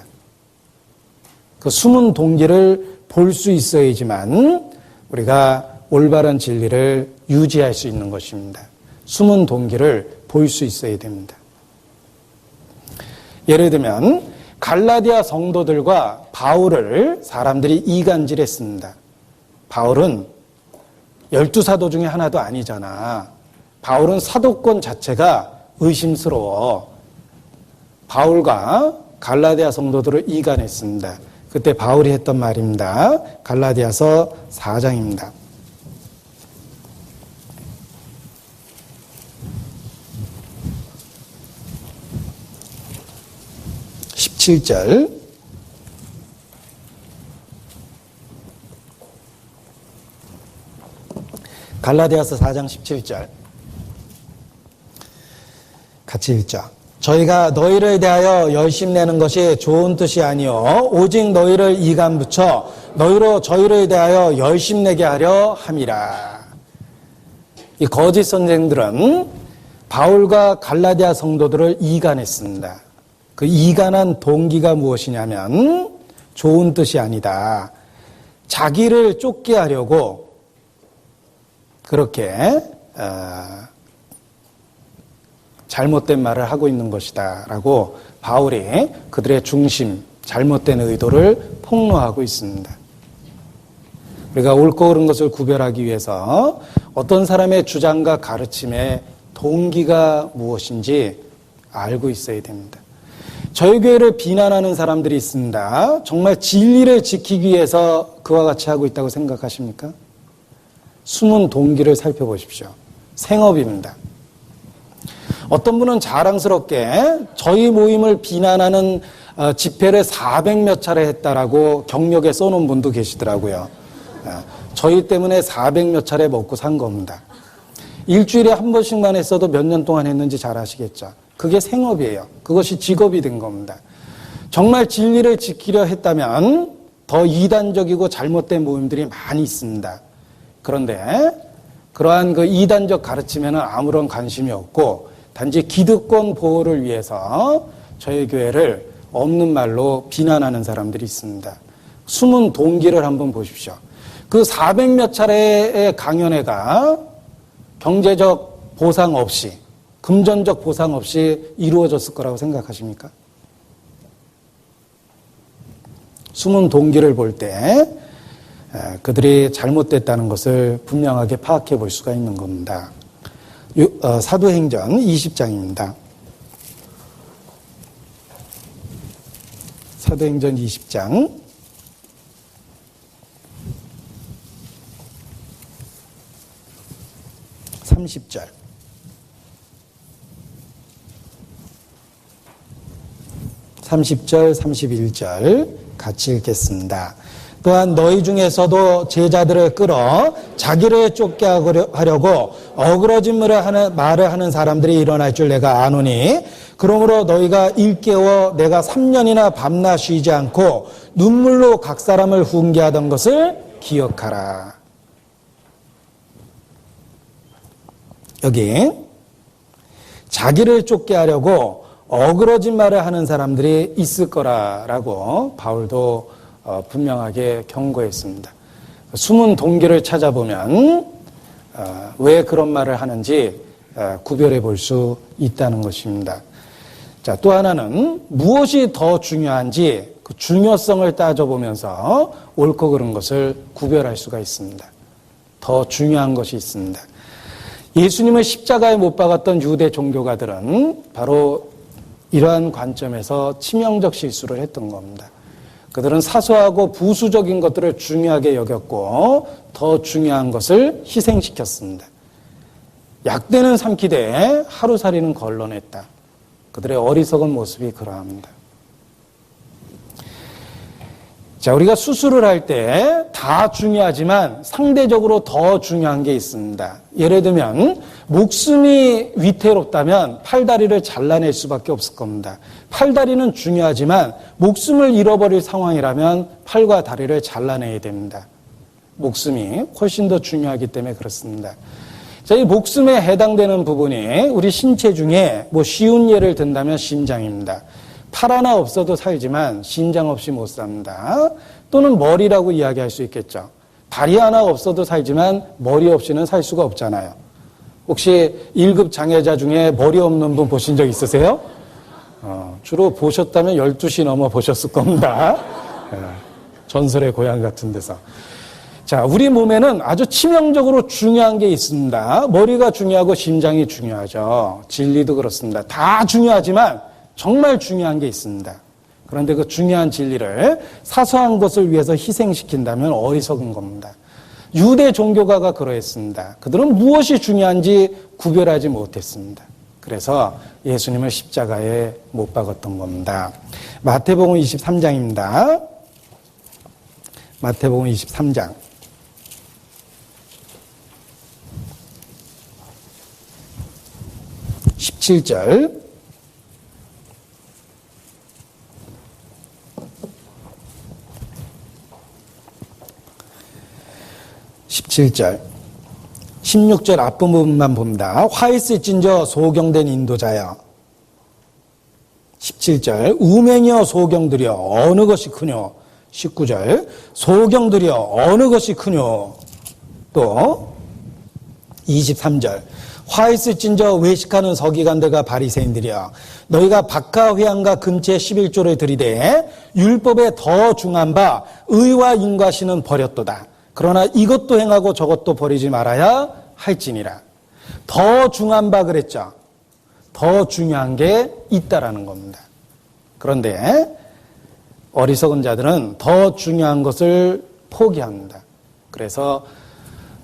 그 숨은 동기를 볼 수 있어야지만 우리가 올바른 진리를 유지할 수 있는 것입니다. 숨은 동기를 볼 수 있어야 됩니다. 예를 들면 갈라디아 성도들과 바울을 사람들이 이간질했습니다. 바울은 12사도 중에 하나도 아니잖아. 바울은 사도권 자체가 의심스러워. 바울과 갈라디아 성도들을 이간했습니다. 그때 바울이 했던 말입니다. 갈라디아서 4장입니다. 17절. 갈라디아서 4장 17절. 같이 읽죠. 저희가 너희를 대하여 열심내는 것이 좋은 뜻이 아니요 오직 너희를 이간 붙여 너희로 저희를 대하여 열심내게 하려 함이라. 이 거짓 선생들은 바울과 갈라디아 성도들을 이간했습니다. 그 이간한 동기가 무엇이냐면 좋은 뜻이 아니다. 자기를 쫓게 하려고 그렇게 잘못된 말을 하고 있는 것이다 라고 바울이 그들의 중심, 잘못된 의도를 폭로하고 있습니다. 우리가 옳고 그른 것을 구별하기 위해서 어떤 사람의 주장과 가르침의 동기가 무엇인지 알고 있어야 됩니다. 저희 교회를 비난하는 사람들이 있습니다. 정말 진리를 지키기 위해서 그와 같이 하고 있다고 생각하십니까? 숨은 동기를 살펴보십시오. 생업입니다. 어떤 분은 자랑스럽게 저희 모임을 비난하는 집회를 400몇 차례 했다라고 경력에 써놓은 분도 계시더라고요. 저희 때문에 400몇 차례 먹고 산 겁니다. 일주일에 한 번씩만 했어도 몇 년 동안 했는지 잘 아시겠죠. 그게 생업이에요. 그것이 직업이 된 겁니다. 정말 진리를 지키려 했다면 더 이단적이고 잘못된 모임들이 많이 있습니다. 그런데 그러한 그 이단적 가르침에는 아무런 관심이 없고 단지 기득권 보호를 위해서 저희 교회를 없는 말로 비난하는 사람들이 있습니다. 숨은 동기를 한번 보십시오. 그 400몇 차례의 강연회가 경제적 보상 없이, 금전적 보상 없이 이루어졌을 거라고 생각하십니까? 숨은 동기를 볼 때 그들이 잘못됐다는 것을 분명하게 파악해 볼 수가 있는 겁니다. 사도행전 20장입니다. 사도행전 20장 30절. 30절, 31절 같이 읽겠습니다. 또한 너희 중에서도 제자들을 끌어 자기를 쫓게 하려고 어그러진 말을 하는 사람들이 일어날 줄 내가 아노니, 그러므로 너희가 일깨워 내가 3년이나 밤낮 쉬지 않고 눈물로 각 사람을 훈계하던 것을 기억하라. 여기 자기를 쫓게 하려고 어그러진 말을 하는 사람들이 있을 거라라고 바울도 분명하게 경고했습니다. 숨은 동기를 찾아보면 왜 그런 말을 하는지 구별해 볼 수 있다는 것입니다. 자, 또 하나는 무엇이 더 중요한지 그 중요성을 따져보면서 옳고 그른 것을 구별할 수가 있습니다. 더 중요한 것이 있습니다. 예수님을 십자가에 못 박았던 유대 종교가들은 바로 이러한 관점에서 치명적 실수를 했던 겁니다. 그들은 사소하고 부수적인 것들을 중요하게 여겼고 더 중요한 것을 희생시켰습니다. 약대는 삼키되 하루살이는 걸러냈다. 그들의 어리석은 모습이 그러합니다. 자, 우리가 수술을 할 때 다 중요하지만 상대적으로 더 중요한 게 있습니다. 예를 들면 목숨이 위태롭다면 팔다리를 잘라낼 수밖에 없을 겁니다. 팔다리는 중요하지만 목숨을 잃어버릴 상황이라면 팔과 다리를 잘라내야 됩니다. 목숨이 훨씬 더 중요하기 때문에 그렇습니다. 자, 이 목숨에 해당되는 부분이 우리 신체 중에 쉬운 예를 든다면 심장입니다. 팔 하나 없어도 살지만 심장 없이 못 삽니다. 또는 머리라고 이야기할 수 있겠죠. 다리 하나 없어도 살지만 머리 없이는 살 수가 없잖아요. 혹시 1급 장애자 중에 머리 없는 분 보신 적 있으세요? 주로 보셨다면 12시 넘어 보셨을 겁니다. 전설의 고향 같은 데서. 자, 우리 몸에는 아주 치명적으로 중요한 게 있습니다. 머리가 중요하고 심장이 중요하죠. 진리도 그렇습니다. 다 중요하지만 정말 중요한 게 있습니다. 그런데 그 중요한 진리를 사소한 것을 위해서 희생시킨다면 어리석은 겁니다. 유대 종교가가 그러했습니다. 그들은 무엇이 중요한지 구별하지 못했습니다. 그래서 예수님을 십자가에 못 박았던 겁니다. 마태복음 23장입니다. 마태복음 23장 17절 17절, 16절 앞부분만 봅니다. 화 있을진저 소경된 인도자여. 17절, 우맹이여 소경들여 어느 것이 크뇨. 19절, 소경들여 어느 것이 크뇨. 또 23절, 화 있을진저 외식하는 서기관들과 바리새인들이여 너희가 박하 회당과 금채 11조를 들이되 율법에 더 중한 바 의와 인과신은 버렸도다. 그러나 이것도 행하고 저것도 버리지 말아야 할지니라. 더 중한 바 그랬죠. 더 중요한 게 있다라는 겁니다. 그런데 어리석은 자들은 더 중요한 것을 포기합니다. 그래서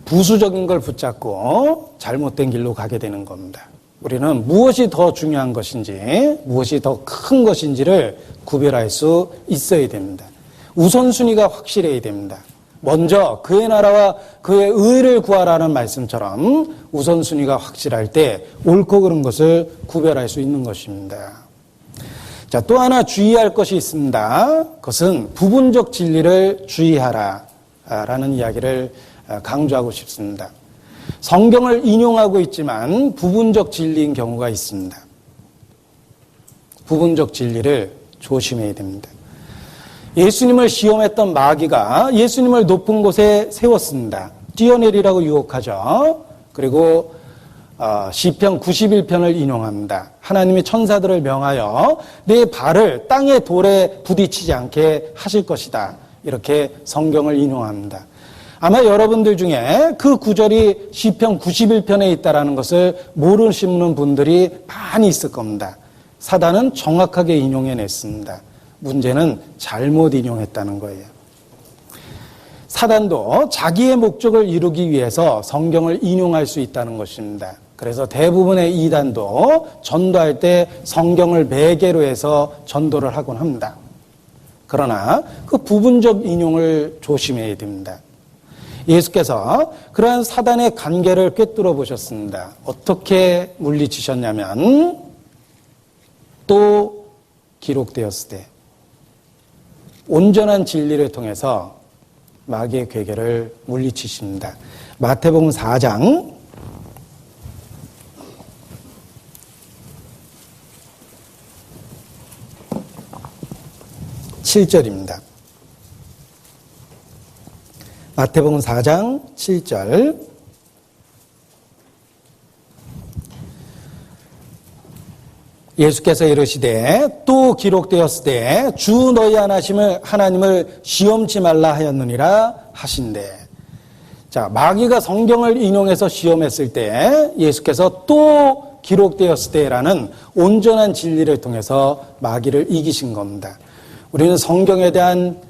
부수적인 걸 붙잡고 잘못된 길로 가게 되는 겁니다. 우리는 무엇이 더 중요한 것인지, 무엇이 더 큰 것인지를 구별할 수 있어야 됩니다. 우선순위가 확실해야 됩니다. 먼저 그의 나라와 그의 의를 구하라는 말씀처럼 우선순위가 확실할 때 옳고 그른 것을 구별할 수 있는 것입니다. 자, 또 하나 주의할 것이 있습니다. 그것은 부분적 진리를 주의하라라는 이야기를 강조하고 싶습니다. 성경을 인용하고 있지만 부분적 진리인 경우가 있습니다. 부분적 진리를 조심해야 됩니다. 예수님을 시험했던 마귀가 예수님을 높은 곳에 세웠습니다. 뛰어내리라고 유혹하죠. 그리고 시편 91편을 인용합니다. 하나님이 천사들을 명하여 내 발을 땅의 돌에 부딪히지 않게 하실 것이다. 이렇게 성경을 인용합니다. 아마 여러분들 중에 그 구절이 시편 91편에 있다라는 것을 모르시는 분들이 많이 있을 겁니다. 사단은 정확하게 인용해냈습니다. 문제는 잘못 인용했다는 거예요. 사단도 자기의 목적을 이루기 위해서 성경을 인용할 수 있다는 것입니다. 그래서 대부분의 이단도 전도할 때 성경을 매개로 해서 전도를 하곤 합니다. 그러나 그 부분적 인용을 조심해야 됩니다. 예수께서 그러한 사단의 관계를 꿰뚫어 보셨습니다. 어떻게 물리치셨냐면 또 기록되었을 때 온전한 진리를 통해서 마귀의 괴계를 물리치십니다. 마태복음 4장 7절입니다. 마태복음 4장 7절. 예수께서 이르시되 또 기록되었을 때 주 너희 하나님을 시험치 말라 하였느니라 하신대. 자, 마귀가 성경을 인용해서 시험했을 때 예수께서 또 기록되었을 때라는 온전한 진리를 통해서 마귀를 이기신 겁니다. 우리는 성경에 대한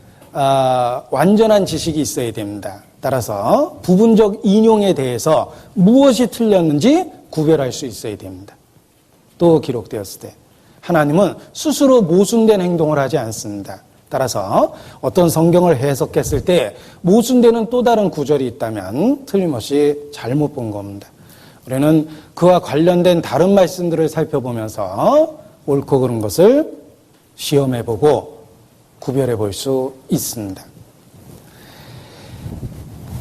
완전한 지식이 있어야 됩니다. 따라서 부분적 인용에 대해서 무엇이 틀렸는지 구별할 수 있어야 됩니다. 또 기록되었을 때 하나님은 스스로 모순된 행동을 하지 않습니다. 따라서 어떤 성경을 해석했을 때 모순되는 또 다른 구절이 있다면 틀림없이 잘못 본 겁니다. 우리는 그와 관련된 다른 말씀들을 살펴보면서 옳고 그른 것을 시험해보고 구별해 볼 수 있습니다.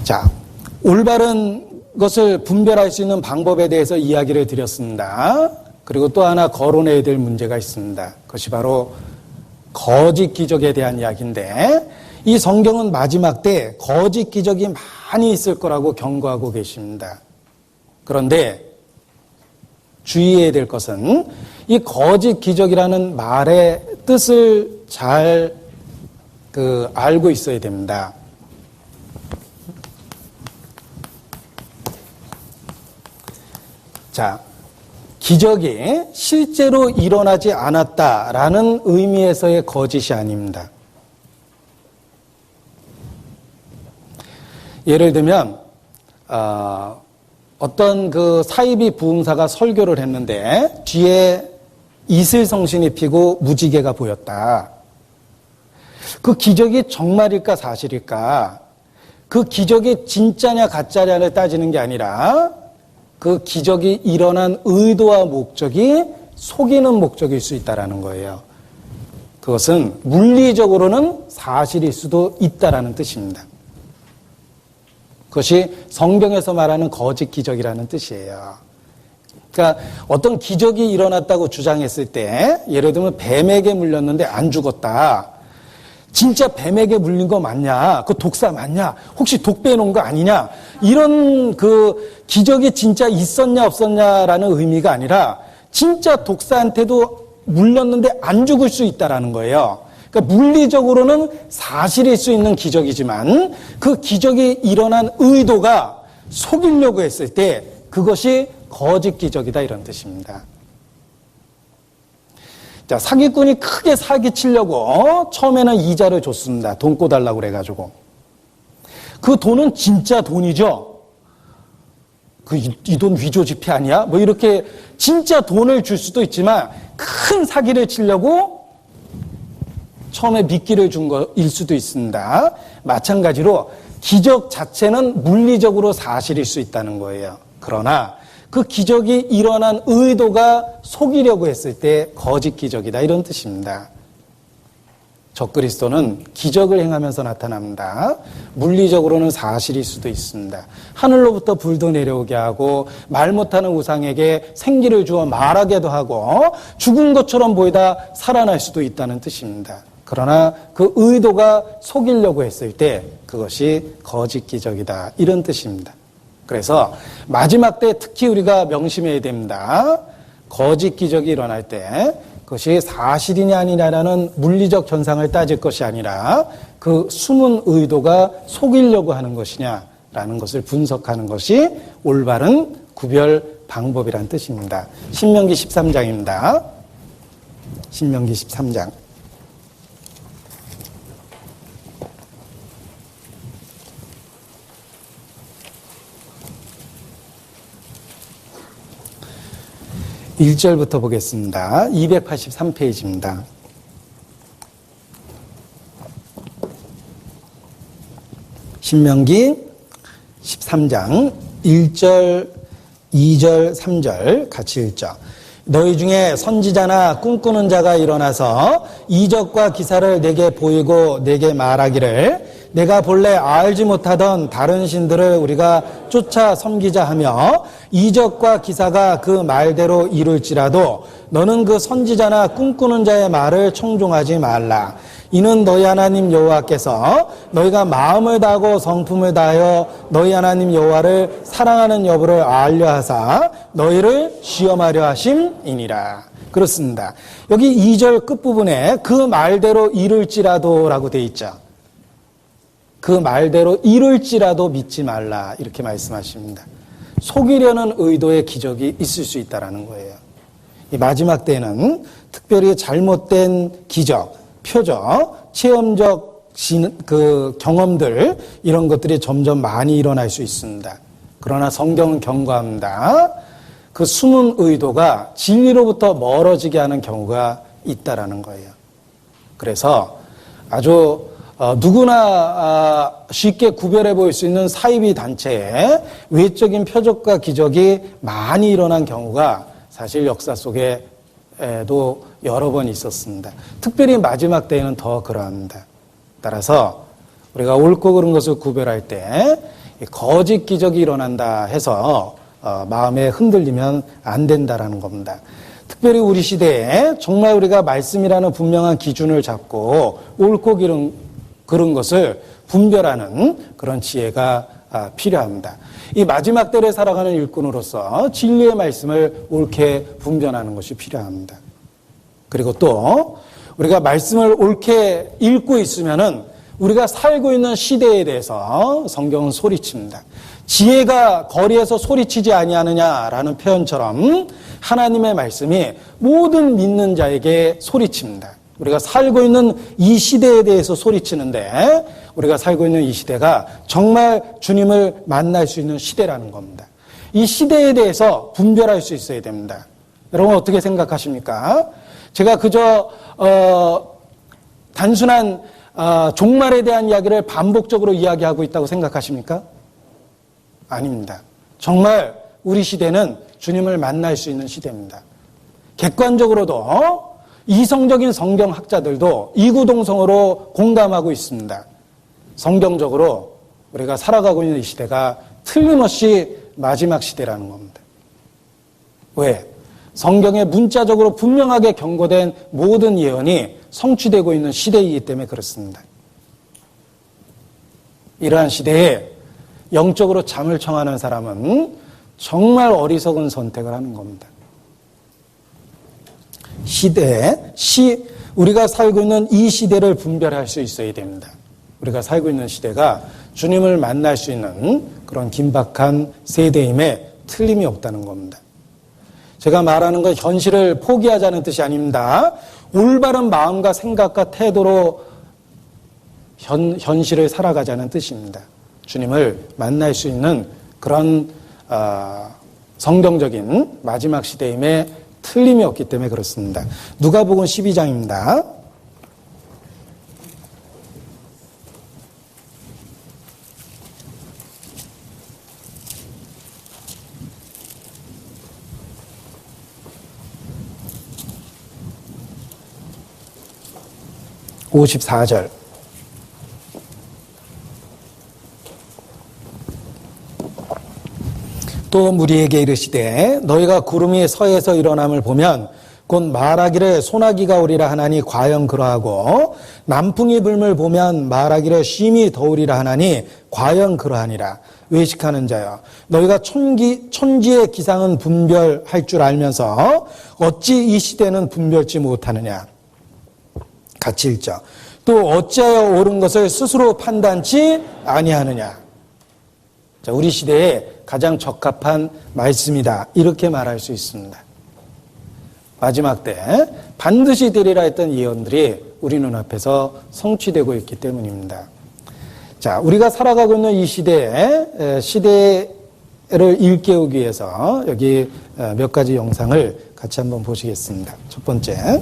자, 올바른 것을 분별할 수 있는 방법에 대해서 이야기를 드렸습니다. 그리고 또 하나 거론해야 될 문제가 있습니다. 그것이 바로 거짓 기적에 대한 이야기인데 이 성경은 마지막 때 거짓 기적이 많이 있을 거라고 경고하고 계십니다. 그런데 주의해야 될 것은 이 거짓 기적이라는 말의 뜻을 잘 알고 있어야 됩니다. 자, 기적이 실제로 일어나지 않았다라는 의미에서의 거짓이 아닙니다. 예를 들면 어떤 그 사이비 부흥사가 설교를 했는데 뒤에 이슬성신이 피고 무지개가 보였다. 그 기적이 정말일까 사실일까? 그 기적이 진짜냐 가짜냐를 따지는 게 아니라 그 기적이 일어난 의도와 목적이 속이는 목적일 수 있다는 거예요. 그것은 물리적으로는 사실일 수도 있다는 뜻입니다. 그것이 성경에서 말하는 거짓 기적이라는 뜻이에요. 그러니까 어떤 기적이 일어났다고 주장했을 때 예를 들면 뱀에게 물렸는데 안 죽었다. 진짜 뱀에게 물린 거 맞냐? 그 독사 맞냐? 혹시 독 빼놓은 거 아니냐? 이런 그 기적이 진짜 있었냐 없었냐라는 의미가 아니라 진짜 독사한테도 물렸는데 안 죽을 수 있다라는 거예요. 그러니까 물리적으로는 사실일 수 있는 기적이지만 그 기적이 일어난 의도가 속이려고 했을 때 그것이 거짓 기적이다 이런 뜻입니다. 자, 사기꾼이 크게 사기치려고 처음에는 이자를 줬습니다. 돈 꿔달라고 그래가지고. 그 돈은 진짜 돈이죠. 이 돈 위조 지폐 아니야? 뭐 이렇게 진짜 돈을 줄 수도 있지만 큰 사기를 치려고 처음에 미끼를 준 거일 수도 있습니다. 마찬가지로 기적 자체는 물리적으로 사실일 수 있다는 거예요. 그러나 그 기적이 일어난 의도가 속이려고 했을 때 거짓 기적이다 이런 뜻입니다. 적그리스도는 기적을 행하면서 나타납니다. 물리적으로는 사실일 수도 있습니다. 하늘로부터 불도 내려오게 하고 말 못하는 우상에게 생기를 주어 말하게도 하고 죽은 것처럼 보이다 살아날 수도 있다는 뜻입니다. 그러나 그 의도가 속이려고 했을 때 그것이 거짓 기적이다 이런 뜻입니다. 그래서 마지막 때 특히 우리가 명심해야 됩니다. 거짓 기적이 일어날 때 그것이 사실이냐 아니냐라는 물리적 현상을 따질 것이 아니라 그 숨은 의도가 속이려고 하는 것이냐라는 것을 분석하는 것이 올바른 구별 방법이란 뜻입니다. 신명기 13장입니다. 신명기 13장. (1절부터) 보겠습니다. 283페이지입니다. 신명기 13장 1절, 2절, 3절 같이 읽죠. 너희 중에 선지자나 꿈꾸는 자가 일어나서 이적과 기사를 내게 보이고 내게 말하기를 내가 본래 알지 못하던 다른 신들을 우리가 쫓아 섬기자 하며 이적과 기사가 그 말대로 이룰지라도 너는 그 선지자나 꿈꾸는 자의 말을 청종하지 말라. 이는 너희 하나님 여호와께서 너희가 마음을 다하고 성품을 다하여 너희 하나님 여호와를 사랑하는 여부를 알려 하사 너희를 시험하려 하심이니라. 그렇습니다. 여기 2절 끝부분에 그 말대로 이룰지라도라고 되어 있죠. 그 말대로 이룰지라도 믿지 말라 이렇게 말씀하십니다. 속이려는 의도의 기적이 있을 수 있다는 거예요. 이 마지막 때는 특별히 잘못된 기적, 표적, 체험적 경험들 이런 것들이 점점 많이 일어날 수 있습니다. 그러나 성경은 경고합니다. 그 숨은 의도가 진리로부터 멀어지게 하는 경우가 있다라는 거예요. 그래서 아주 누구나 쉽게 구별해 보일 수 있는 사이비 단체에 외적인 표적과 기적이 많이 일어난 경우가 사실 역사 속에도 여러 번 있었습니다. 특별히 마지막 때에는 더 그러합니다. 따라서 우리가 옳고 그른 것을 구별할 때 거짓 기적이 일어난다 해서 마음에 흔들리면 안 된다라는 겁니다. 특별히 우리 시대에 정말 우리가 말씀이라는 분명한 기준을 잡고 옳고 그른 것을 분별하는 그런 지혜가 필요합니다. 이 마지막 때를 살아가는 일꾼으로서 진리의 말씀을 옳게 분별하는 것이 필요합니다. 그리고 또 우리가 말씀을 옳게 읽고 있으면은 우리가 살고 있는 시대에 대해서 성경은 소리칩니다. 지혜가 거리에서 소리치지 아니하느냐라는 표현처럼 하나님의 말씀이 모든 믿는 자에게 소리칩니다. 우리가 살고 있는 이 시대에 대해서 소리치는데 우리가 살고 있는 이 시대가 정말 주님을 만날 수 있는 시대라는 겁니다. 이 시대에 대해서 분별할 수 있어야 됩니다. 여러분 어떻게 생각하십니까? 제가 그저 단순한 종말에 대한 이야기를 반복적으로 이야기하고 있다고 생각하십니까? 아닙니다. 정말 우리 시대는 주님을 만날 수 있는 시대입니다. 객관적으로도 이성적인 성경학자들도 이구동성으로 공감하고 있습니다. 성경적으로 우리가 살아가고 있는 이 시대가 틀림없이 마지막 시대라는 겁니다. 왜? 성경에 문자적으로 분명하게 경고된 모든 예언이 성취되고 있는 시대이기 때문에 그렇습니다. 이러한 시대에 영적으로 잠을 청하는 사람은 정말 어리석은 선택을 하는 겁니다. 우리가 살고 있는 이 시대를 분별할 수 있어야 됩니다. 우리가 살고 있는 시대가 주님을 만날 수 있는 그런 긴박한 세대임에 틀림이 없다는 겁니다. 제가 말하는 건 현실을 포기하자는 뜻이 아닙니다. 올바른 마음과 생각과 태도로 현실을 살아가자는 뜻입니다. 주님을 만날 수 있는 그런 성경적인 마지막 시대임에 틀림이 없기 때문에 그렇습니다. 누가복음 12장입니다. (54절) 또 무리에게 이르시되 너희가 구름이 서에서 일어남을 보면 곧 말하기를 소나기가 오리라 하나니 과연 그러하고 남풍이 불물 보면 말하기를 쉼이 더우리라 하나니 과연 그러하니라. 외식하는 자여 너희가 천지의 기상은 분별할 줄 알면서 어찌 이 시대는 분별치 못하느냐. 같이 읽죠. 또 어찌하여 옳은 것을 스스로 판단치 아니하느냐. 자, 우리 시대에 가장 적합한 말씀이다. 이렇게 말할 수 있습니다. 마지막 때 반드시 되리라 했던 예언들이 우리 눈앞에서 성취되고 있기 때문입니다. 자, 우리가 살아가고 있는 이 시대를 일깨우기 위해서 여기 몇 가지 영상을 같이 한번 보시겠습니다. 첫 번째.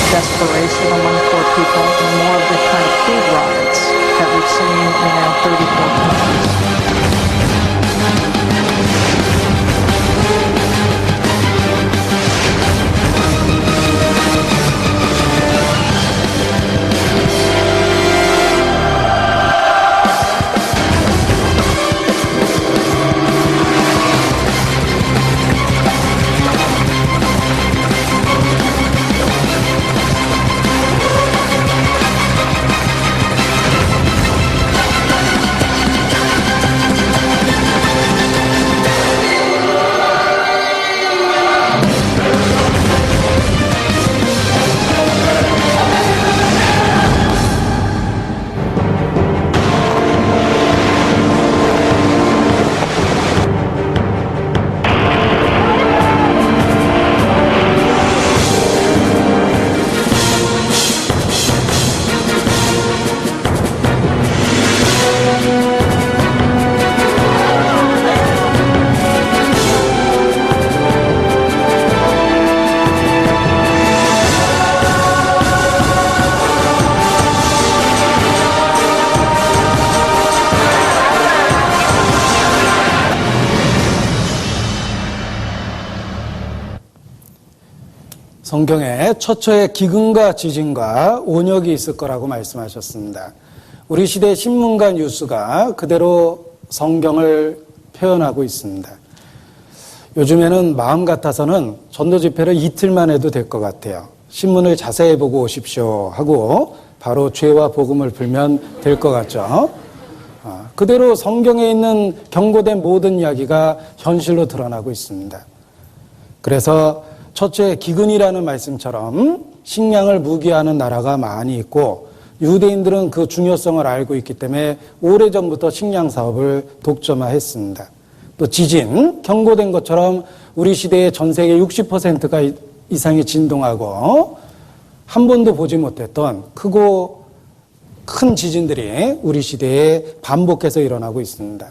desperation among poor people, and more of the kind of food riots that we've seen in now 34 countries. 성경에 처처에 기근과 지진과 온역이 있을 거라고 말씀하셨습니다. 우리 시대 신문과 뉴스가 그대로 성경을 표현하고 있습니다. 요즘에는 마음 같아서는 전도 집회를 이틀만 해도 될 것 같아요. 신문을 자세히 보고 오십시오 하고 바로 죄와 복음을 불면 될 것 같죠. 그대로 성경에 있는 경고된 모든 이야기가 현실로 드러나고 있습니다. 그래서 첫째, 기근이라는 말씀처럼 식량을 무기하는 나라가 많이 있고 유대인들은 그 중요성을 알고 있기 때문에 오래전부터 식량 사업을 독점화했습니다. 또 지진, 경고된 것처럼 우리 시대의 전 세계 60%가 이상이 진동하고 한 번도 보지 못했던 크고 큰 지진들이 우리 시대에 반복해서 일어나고 있습니다.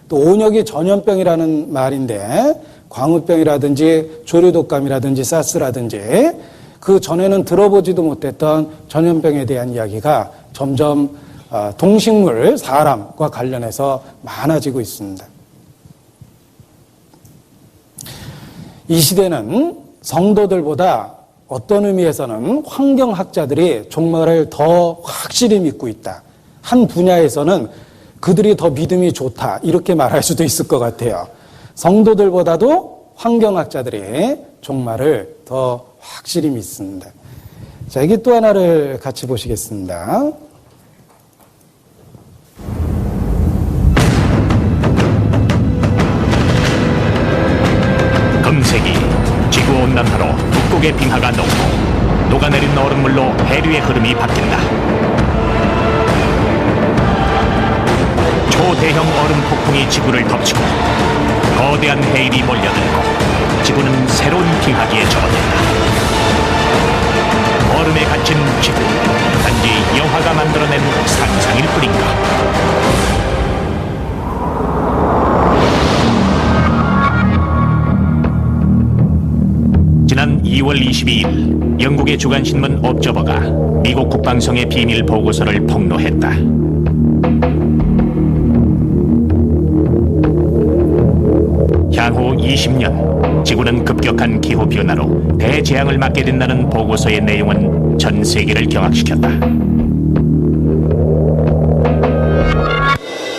또 온역이 전염병이라는 말인데 광우병이라든지 조류독감이라든지 사스라든지 그 전에는 들어보지도 못했던 전염병에 대한 이야기가 점점 동식물, 사람과 관련해서 많아지고 있습니다. 이 시대는 성도들보다 어떤 의미에서는 환경학자들이 종말을 더 확실히 믿고 있다. 한 분야에서는 그들이 더 믿음이 좋다. 이렇게 말할 수도 있을 것 같아요. 성도들보다도 환경학자들이 종말을 더 확실히 믿습니다. 자, 여기 또 하나를 같이 보시겠습니다. 금세기 지구온난화로 북극의 빙하가 녹고 녹아내린 얼음물로 해류의 흐름이 바뀐다. 초대형 얼음 폭풍이 지구를 덮치고 거대한 해일이 몰려들고 지구는 새로운 빙하기에 접어든다. 얼음에 갇힌 지구, 단지 영화가 만들어낸 상상일 뿐인가? 지난 2월 22일 영국의 주간신문 옵저버가 미국 국방성의 비밀 보고서를 폭로했다. 향후 20년 지구는 급격한 기후변화로 대재앙을 맞게 된다는 보고서의 내용은 전 세계를 경악시켰다.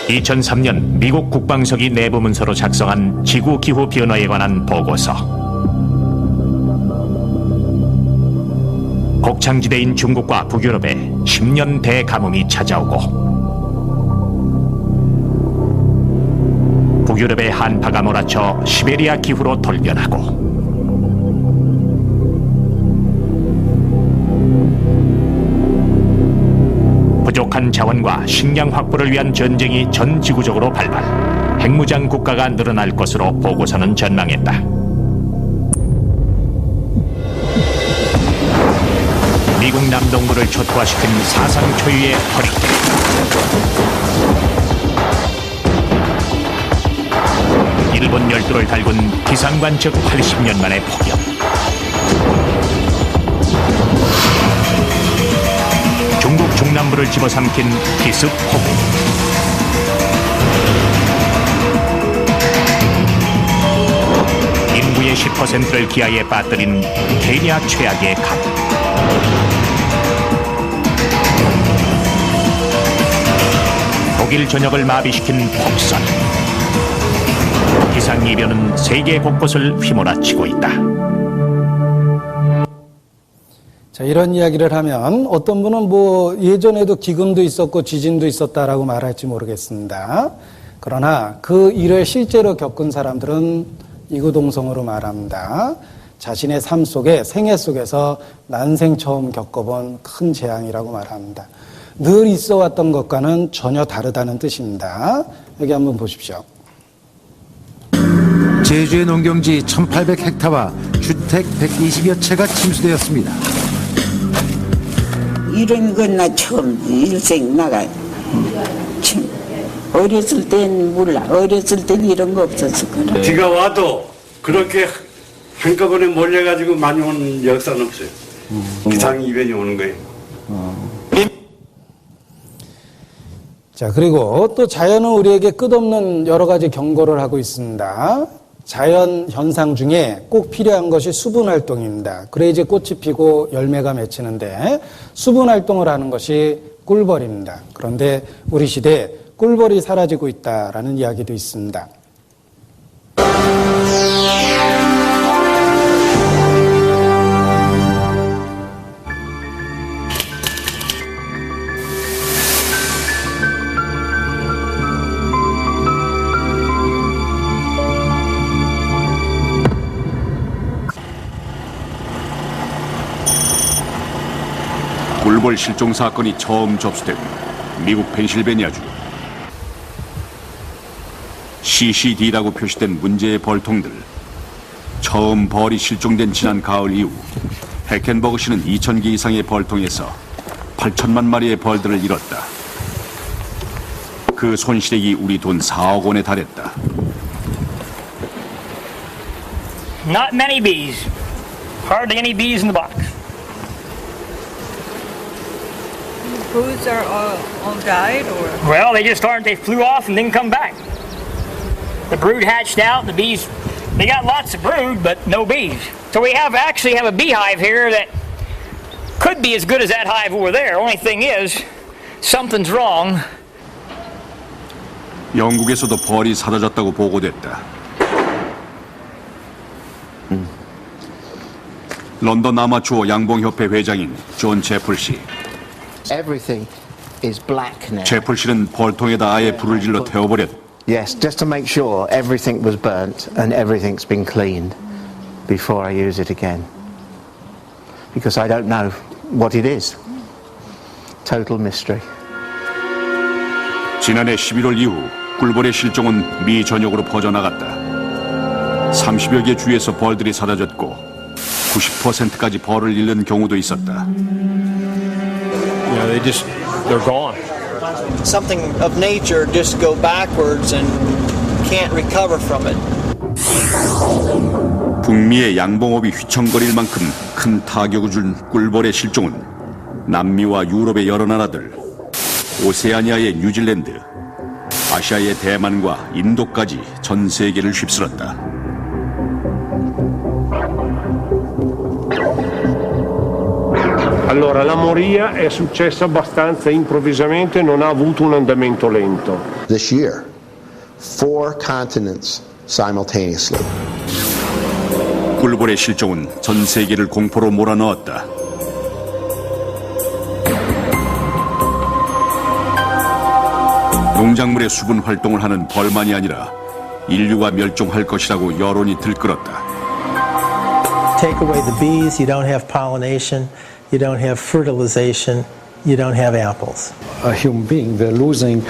2003년 미국 국방성이 내부 문서로 작성한 지구 기후 변화에 관한 보고서. 곡창지대인 중국과 북유럽에 10년 대가뭄이 찾아오고 북유럽의 한파가 몰아쳐 시베리아 기후로 돌변하고 부족한 자원과 식량 확보를 위한 전쟁이 전 지구적으로 발발, 핵무장 국가가 늘어날 것으로 보고서는 전망했다. 미국 남동부를 초토화시킨 사상 초유의 허리케인. 일본 열도를 달군 기상관측 80년 만의 폭염. 중국 중남부를 집어삼킨 기습폭우. 인구의 10%를 기아에 빠뜨린 케냐 최악의 가뭄. 독일 전역을 마비시킨 폭설. 기상이변은 세계 곳곳을 휘몰아치고 있다. 자, 이런 이야기를 하면 어떤 분은 뭐 예전에도 기금도 있었고 지진도 있었다라고 말할지 모르겠습니다. 그러나 그 일을 실제로 겪은 사람들은 이구동성으로 말합니다. 자신의 삶 속에, 생애 속에서 난생 처음 겪어본 큰 재앙이라고 말합니다. 늘 있어 왔던 것과는 전혀 다르다는 뜻입니다. 여기 한번 보십시오. 제주의 농경지 1800헥타와 주택 120여 채가 침수되었습니다. 이런 건 나 처음 일생 나가. 참 어렸을 땐 몰라. 어렸을 땐 이런 거 없었을 거라. 비가 와도 그렇게 한꺼번에 몰려가지고 많이 오는 역사는 없어요. 기상 이변이 오는 거예요. 자, 그리고 또 자연은 우리에게 끝없는 여러 가지 경고를 하고 있습니다. 자연 현상 중에 꼭 필요한 것이 수분 활동입니다. 그래야지 꽃이 피고 열매가 맺히는데 수분 활동을 하는 것이 꿀벌입니다. 그런데 우리 시대에 꿀벌이 사라지고 있다라는 이야기도 있습니다. 꿀벌 실종 사건이 처음 접수된 미국 펜실베니아주. CCD라고 표시된 문제의 벌통들. 처음 벌이 실종된 지난 가을 이후 해켄버그시는 2,000개 이상의 벌통에서 8천만 마리의 벌들을 잃었다. 그 손실액이 우리 돈 4억 원에 달했다. Not many bees. Hardly any bees in the box. Birds are all died, or Well, they just aren't. They flew off and didn't come back. The brood hatched out. The bees, they got lots of brood, but no bees. So we actually have a beehive here that could be as good as that hive over there. Only thing is, something's wrong. 영국에서도 벌이 사라졌다고 보고됐다. 런던 아마추어 양봉협회 회장인 존 제플 씨. Everything is black now. 제플 씨는 벌통에다 아예 불을 질러 태워버렸다. Yes, just to make sure everything was burnt and everything's been cleaned before I use it again. Because I don't know what it is. Total mystery. 지난해 11월 이후 꿀벌의 실종은 미 전역으로 퍼져나갔다. 30여 개 주에서 벌들이 사라졌고 90%까지 벌을 잃는 경우도 있었다. They're gone. Something of nature just go backwards and can't recover from it. 북미의 양봉업이 휘청거릴 만큼 큰 타격을 준 꿀벌의 실종은 남미와 유럽의 여러 나라들, 오세아니아의 뉴질랜드, 아시아의 대만과 인도까지 전 세계를 휩쓸었다. Allora, la moria è successa abbastanza improvvisamente, non ha avuto un andamento lento. This year, 4 continents simultaneously. 꿀벌의 실종은 전 세계를 공포로 몰아넣었다. 농작물의 수분 활동을 하는 벌만이 아니라 인류가 멸종할 것이라고 여론이 들끓었다. Take away the bees, you don't have pollination, you don't have fertilization, you don't have apples. A human being, we're losing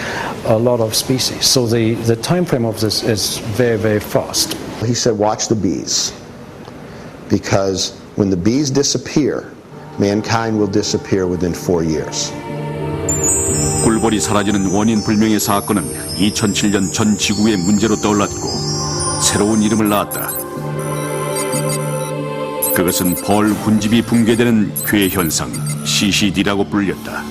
a lot of species. So the time frame of this is very, very fast. He said, watch the bees. Because when the bees disappear, mankind will disappear within 4 years. 꿀벌이 사라지는 원인 불명의 사건은 2007년 전 지구의 문제로 떠올랐고 새로운 이름을 낳았다. 그것은 벌 군집이 붕괴되는 괴현상, CCD라고 불렸다.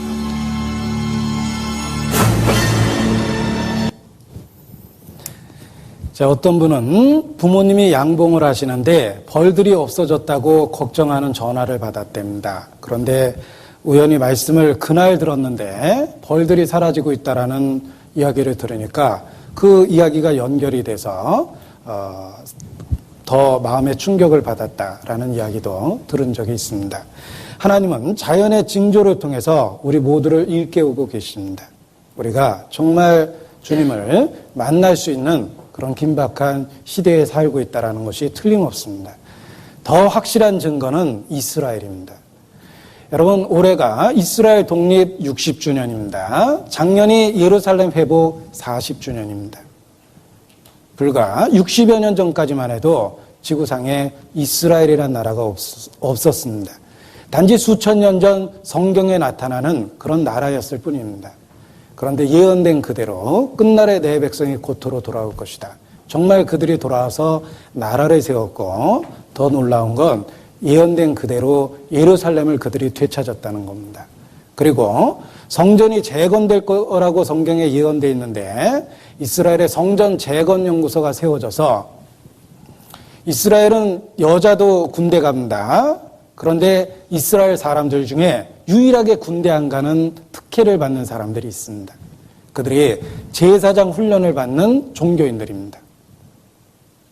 자, 어떤 분은 부모님이 양봉을 하시는데 벌들이 없어졌다고 걱정하는 전화를 받았답니다. 그런데 우연히 말씀을 그날 들었는데 벌들이 사라지고 있다라는 이야기를 들으니까 그 이야기가 연결이 돼서 더 마음의 충격을 받았다라는 이야기도 들은 적이 있습니다. 하나님은 자연의 징조를 통해서 우리 모두를 일깨우고 계십니다. 우리가 정말 주님을 만날 수 있는 그런 긴박한 시대에 살고 있다는 것이 틀림없습니다. 더 확실한 증거는 이스라엘입니다. 여러분, 올해가 이스라엘 독립 60주년입니다. 작년이 예루살렘 회복 40주년입니다. 불과 60여 년 전까지만 해도 지구상에 이스라엘이라는 나라가 없었습니다. 단지 수천 년 전 성경에 나타나는 그런 나라였을 뿐입니다. 그런데 예언된 그대로 끝날에 내 백성이 고토로 돌아올 것이다. 정말 그들이 돌아와서 나라를 세웠고 더 놀라운 건 예언된 그대로 예루살렘을 그들이 되찾았다는 겁니다. 그리고 성전이 재건될 거라고 성경에 예언되어 있는데 이스라엘의 성전 재건 연구소가 세워져서 이스라엘은 여자도 군대 갑니다. 그런데 이스라엘 사람들 중에 유일하게 군대 안 가는 특혜를 받는 사람들이 있습니다. 그들이 제사장 훈련을 받는 종교인들입니다.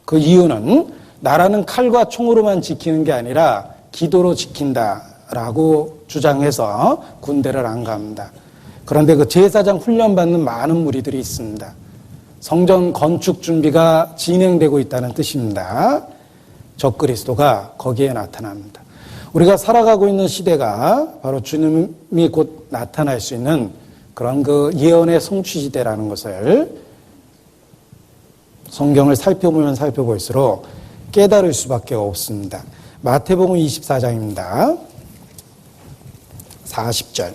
그 이유는 나라는 칼과 총으로만 지키는 게 아니라 기도로 지킨다라고 주장해서 군대를 안 갑니다. 그런데 그 제사장 훈련 받는 많은 무리들이 있습니다. 성전 건축 준비가 진행되고 있다는 뜻입니다. 적그리스도가 거기에 나타납니다. 우리가 살아가고 있는 시대가 바로 주님이 곧 나타날 수 있는 그런 그 예언의 성취 시대라는 것을 성경을 살펴보면 살펴볼수록 깨달을 수밖에 없습니다. 마태복음 24장입니다. 40절.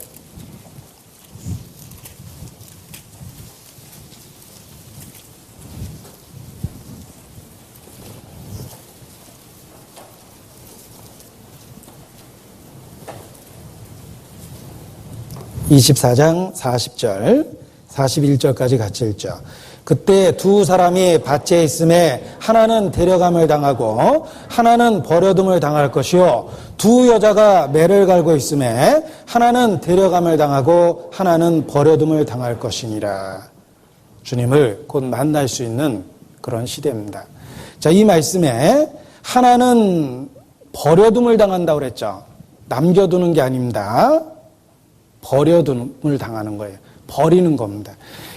24장 40절, 41절까지 같이 읽죠. 그때 두 사람이 밭에 있음에 하나는 데려감을 당하고 하나는 버려둠을 당할 것이요 두 여자가 매를 갈고 있음에 하나는 데려감을 당하고 하나는 버려둠을 당할 것이니라. 주님을 곧 만날 수 있는 그런 시대입니다. 자, 이 말씀에 하나는 버려둠을 당한다고 그랬죠. 남겨두는 게 아닙니다. 버려둠을 당하는 거예요. 버리는 겁니다.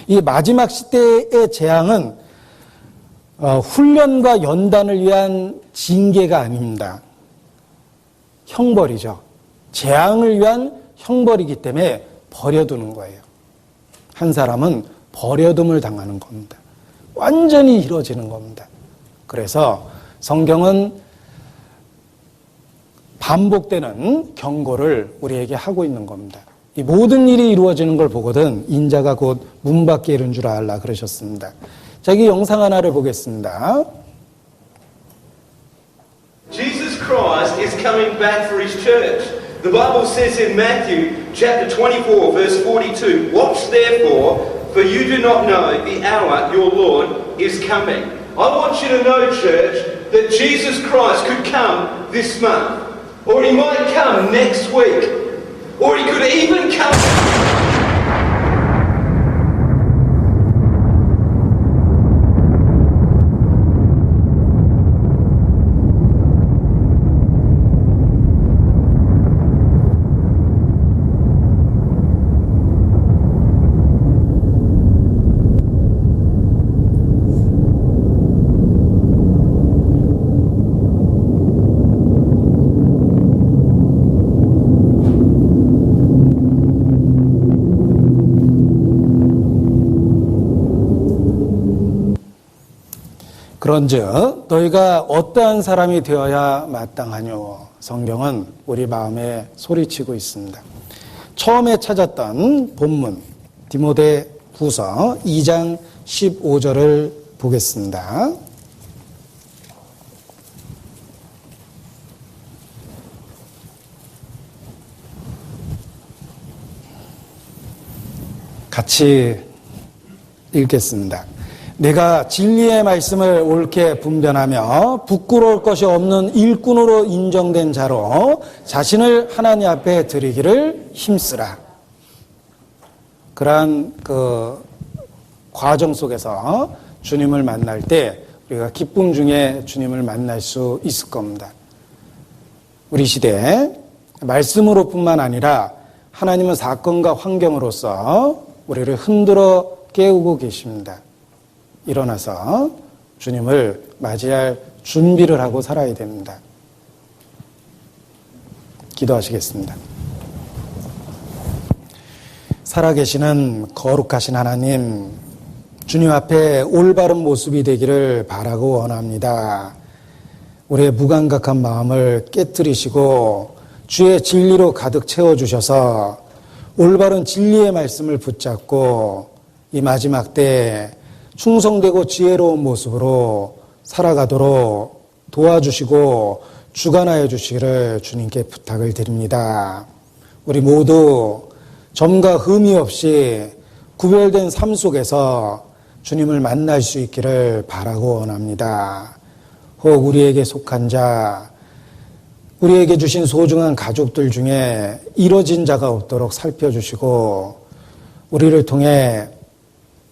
이 마지막 시대의 재앙은 훈련과 연단을 위한 징계가 아닙니다. 형벌이죠. 재앙을 위한 형벌이기 때문에 버려두는 거예요. 한 사람은 버려둠을 당하는 겁니다. 완전히 이루어지는 겁니다. 그래서 성경은 반복되는 경고를 우리에게 하고 있는 겁니다. 이 모든 일이 이루어지는 걸 보거든 인자가 곧 문 밖에 이른 줄 알라 그러셨습니다. 자, 이 영상 하나를 보겠습니다. Jesus Christ is coming back for his church. The Bible says in Matthew chapter 24 verse 42, "Watch therefore, for you do not know the hour your Lord is coming." I want you to know, church, that Jesus Christ could come this month, or he might come next week, or he could even come. 그런즉 너희가 어떠한 사람이 되어야 마땅하뇨. 성경은 우리 마음에 소리치고 있습니다. 처음에 찾았던 본문 디모데 후서 2장 15절을 보겠습니다. 같이 읽겠습니다. 내가 진리의 말씀을 옳게 분변하며 부끄러울 것이 없는 일꾼으로 인정된 자로 자신을 하나님 앞에 드리기를 힘쓰라. 그러한 그 과정 속에서 주님을 만날 때 우리가 기쁨 중에 주님을 만날 수 있을 겁니다. 우리 시대에 말씀으로뿐만 아니라 하나님은 사건과 환경으로서 우리를 흔들어 깨우고 계십니다. 일어나서 주님을 맞이할 준비를 하고 살아야 됩니다. 기도하시겠습니다. 살아계시는 거룩하신 하나님, 주님 앞에 올바른 모습이 되기를 바라고 원합니다. 우리의 무감각한 마음을 깨뜨리시고 주의 진리로 가득 채워주셔서 올바른 진리의 말씀을 붙잡고 이 마지막 때 충성되고 지혜로운 모습으로 살아가도록 도와주시고 주관하여 주시기를 주님께 부탁을 드립니다. 우리 모두 점과 흠이 없이 구별된 삶 속에서 주님을 만날 수 있기를 바라고 원합니다. 혹 우리에게 속한 자, 우리에게 주신 소중한 가족들 중에 이뤄진 자가 없도록 살펴주시고 우리를 통해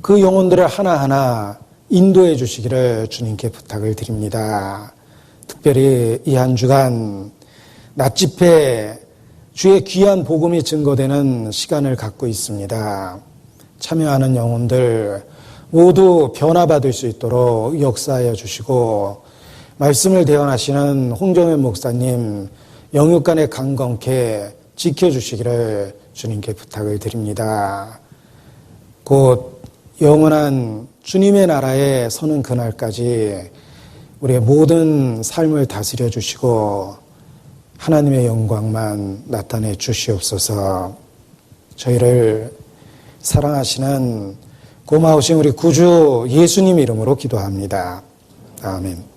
그 영혼들을 하나하나 인도해 주시기를 주님께 부탁을 드립니다. 특별히 이 한 주간 낮집회 주의 귀한 복음이 증거되는 시간을 갖고 있습니다. 참여하는 영혼들 모두 변화받을 수 있도록 역사하여 주시고 말씀을 대언하시는 홍정현 목사님 영육간에 강건케 지켜주시기를 주님께 부탁을 드립니다. 곧 영원한 주님의 나라에 서는 그날까지 우리의 모든 삶을 다스려 주시고 하나님의 영광만 나타내 주시옵소서. 저희를 사랑하시는 고마우신 우리 구주 예수님 이름으로 기도합니다. 아멘.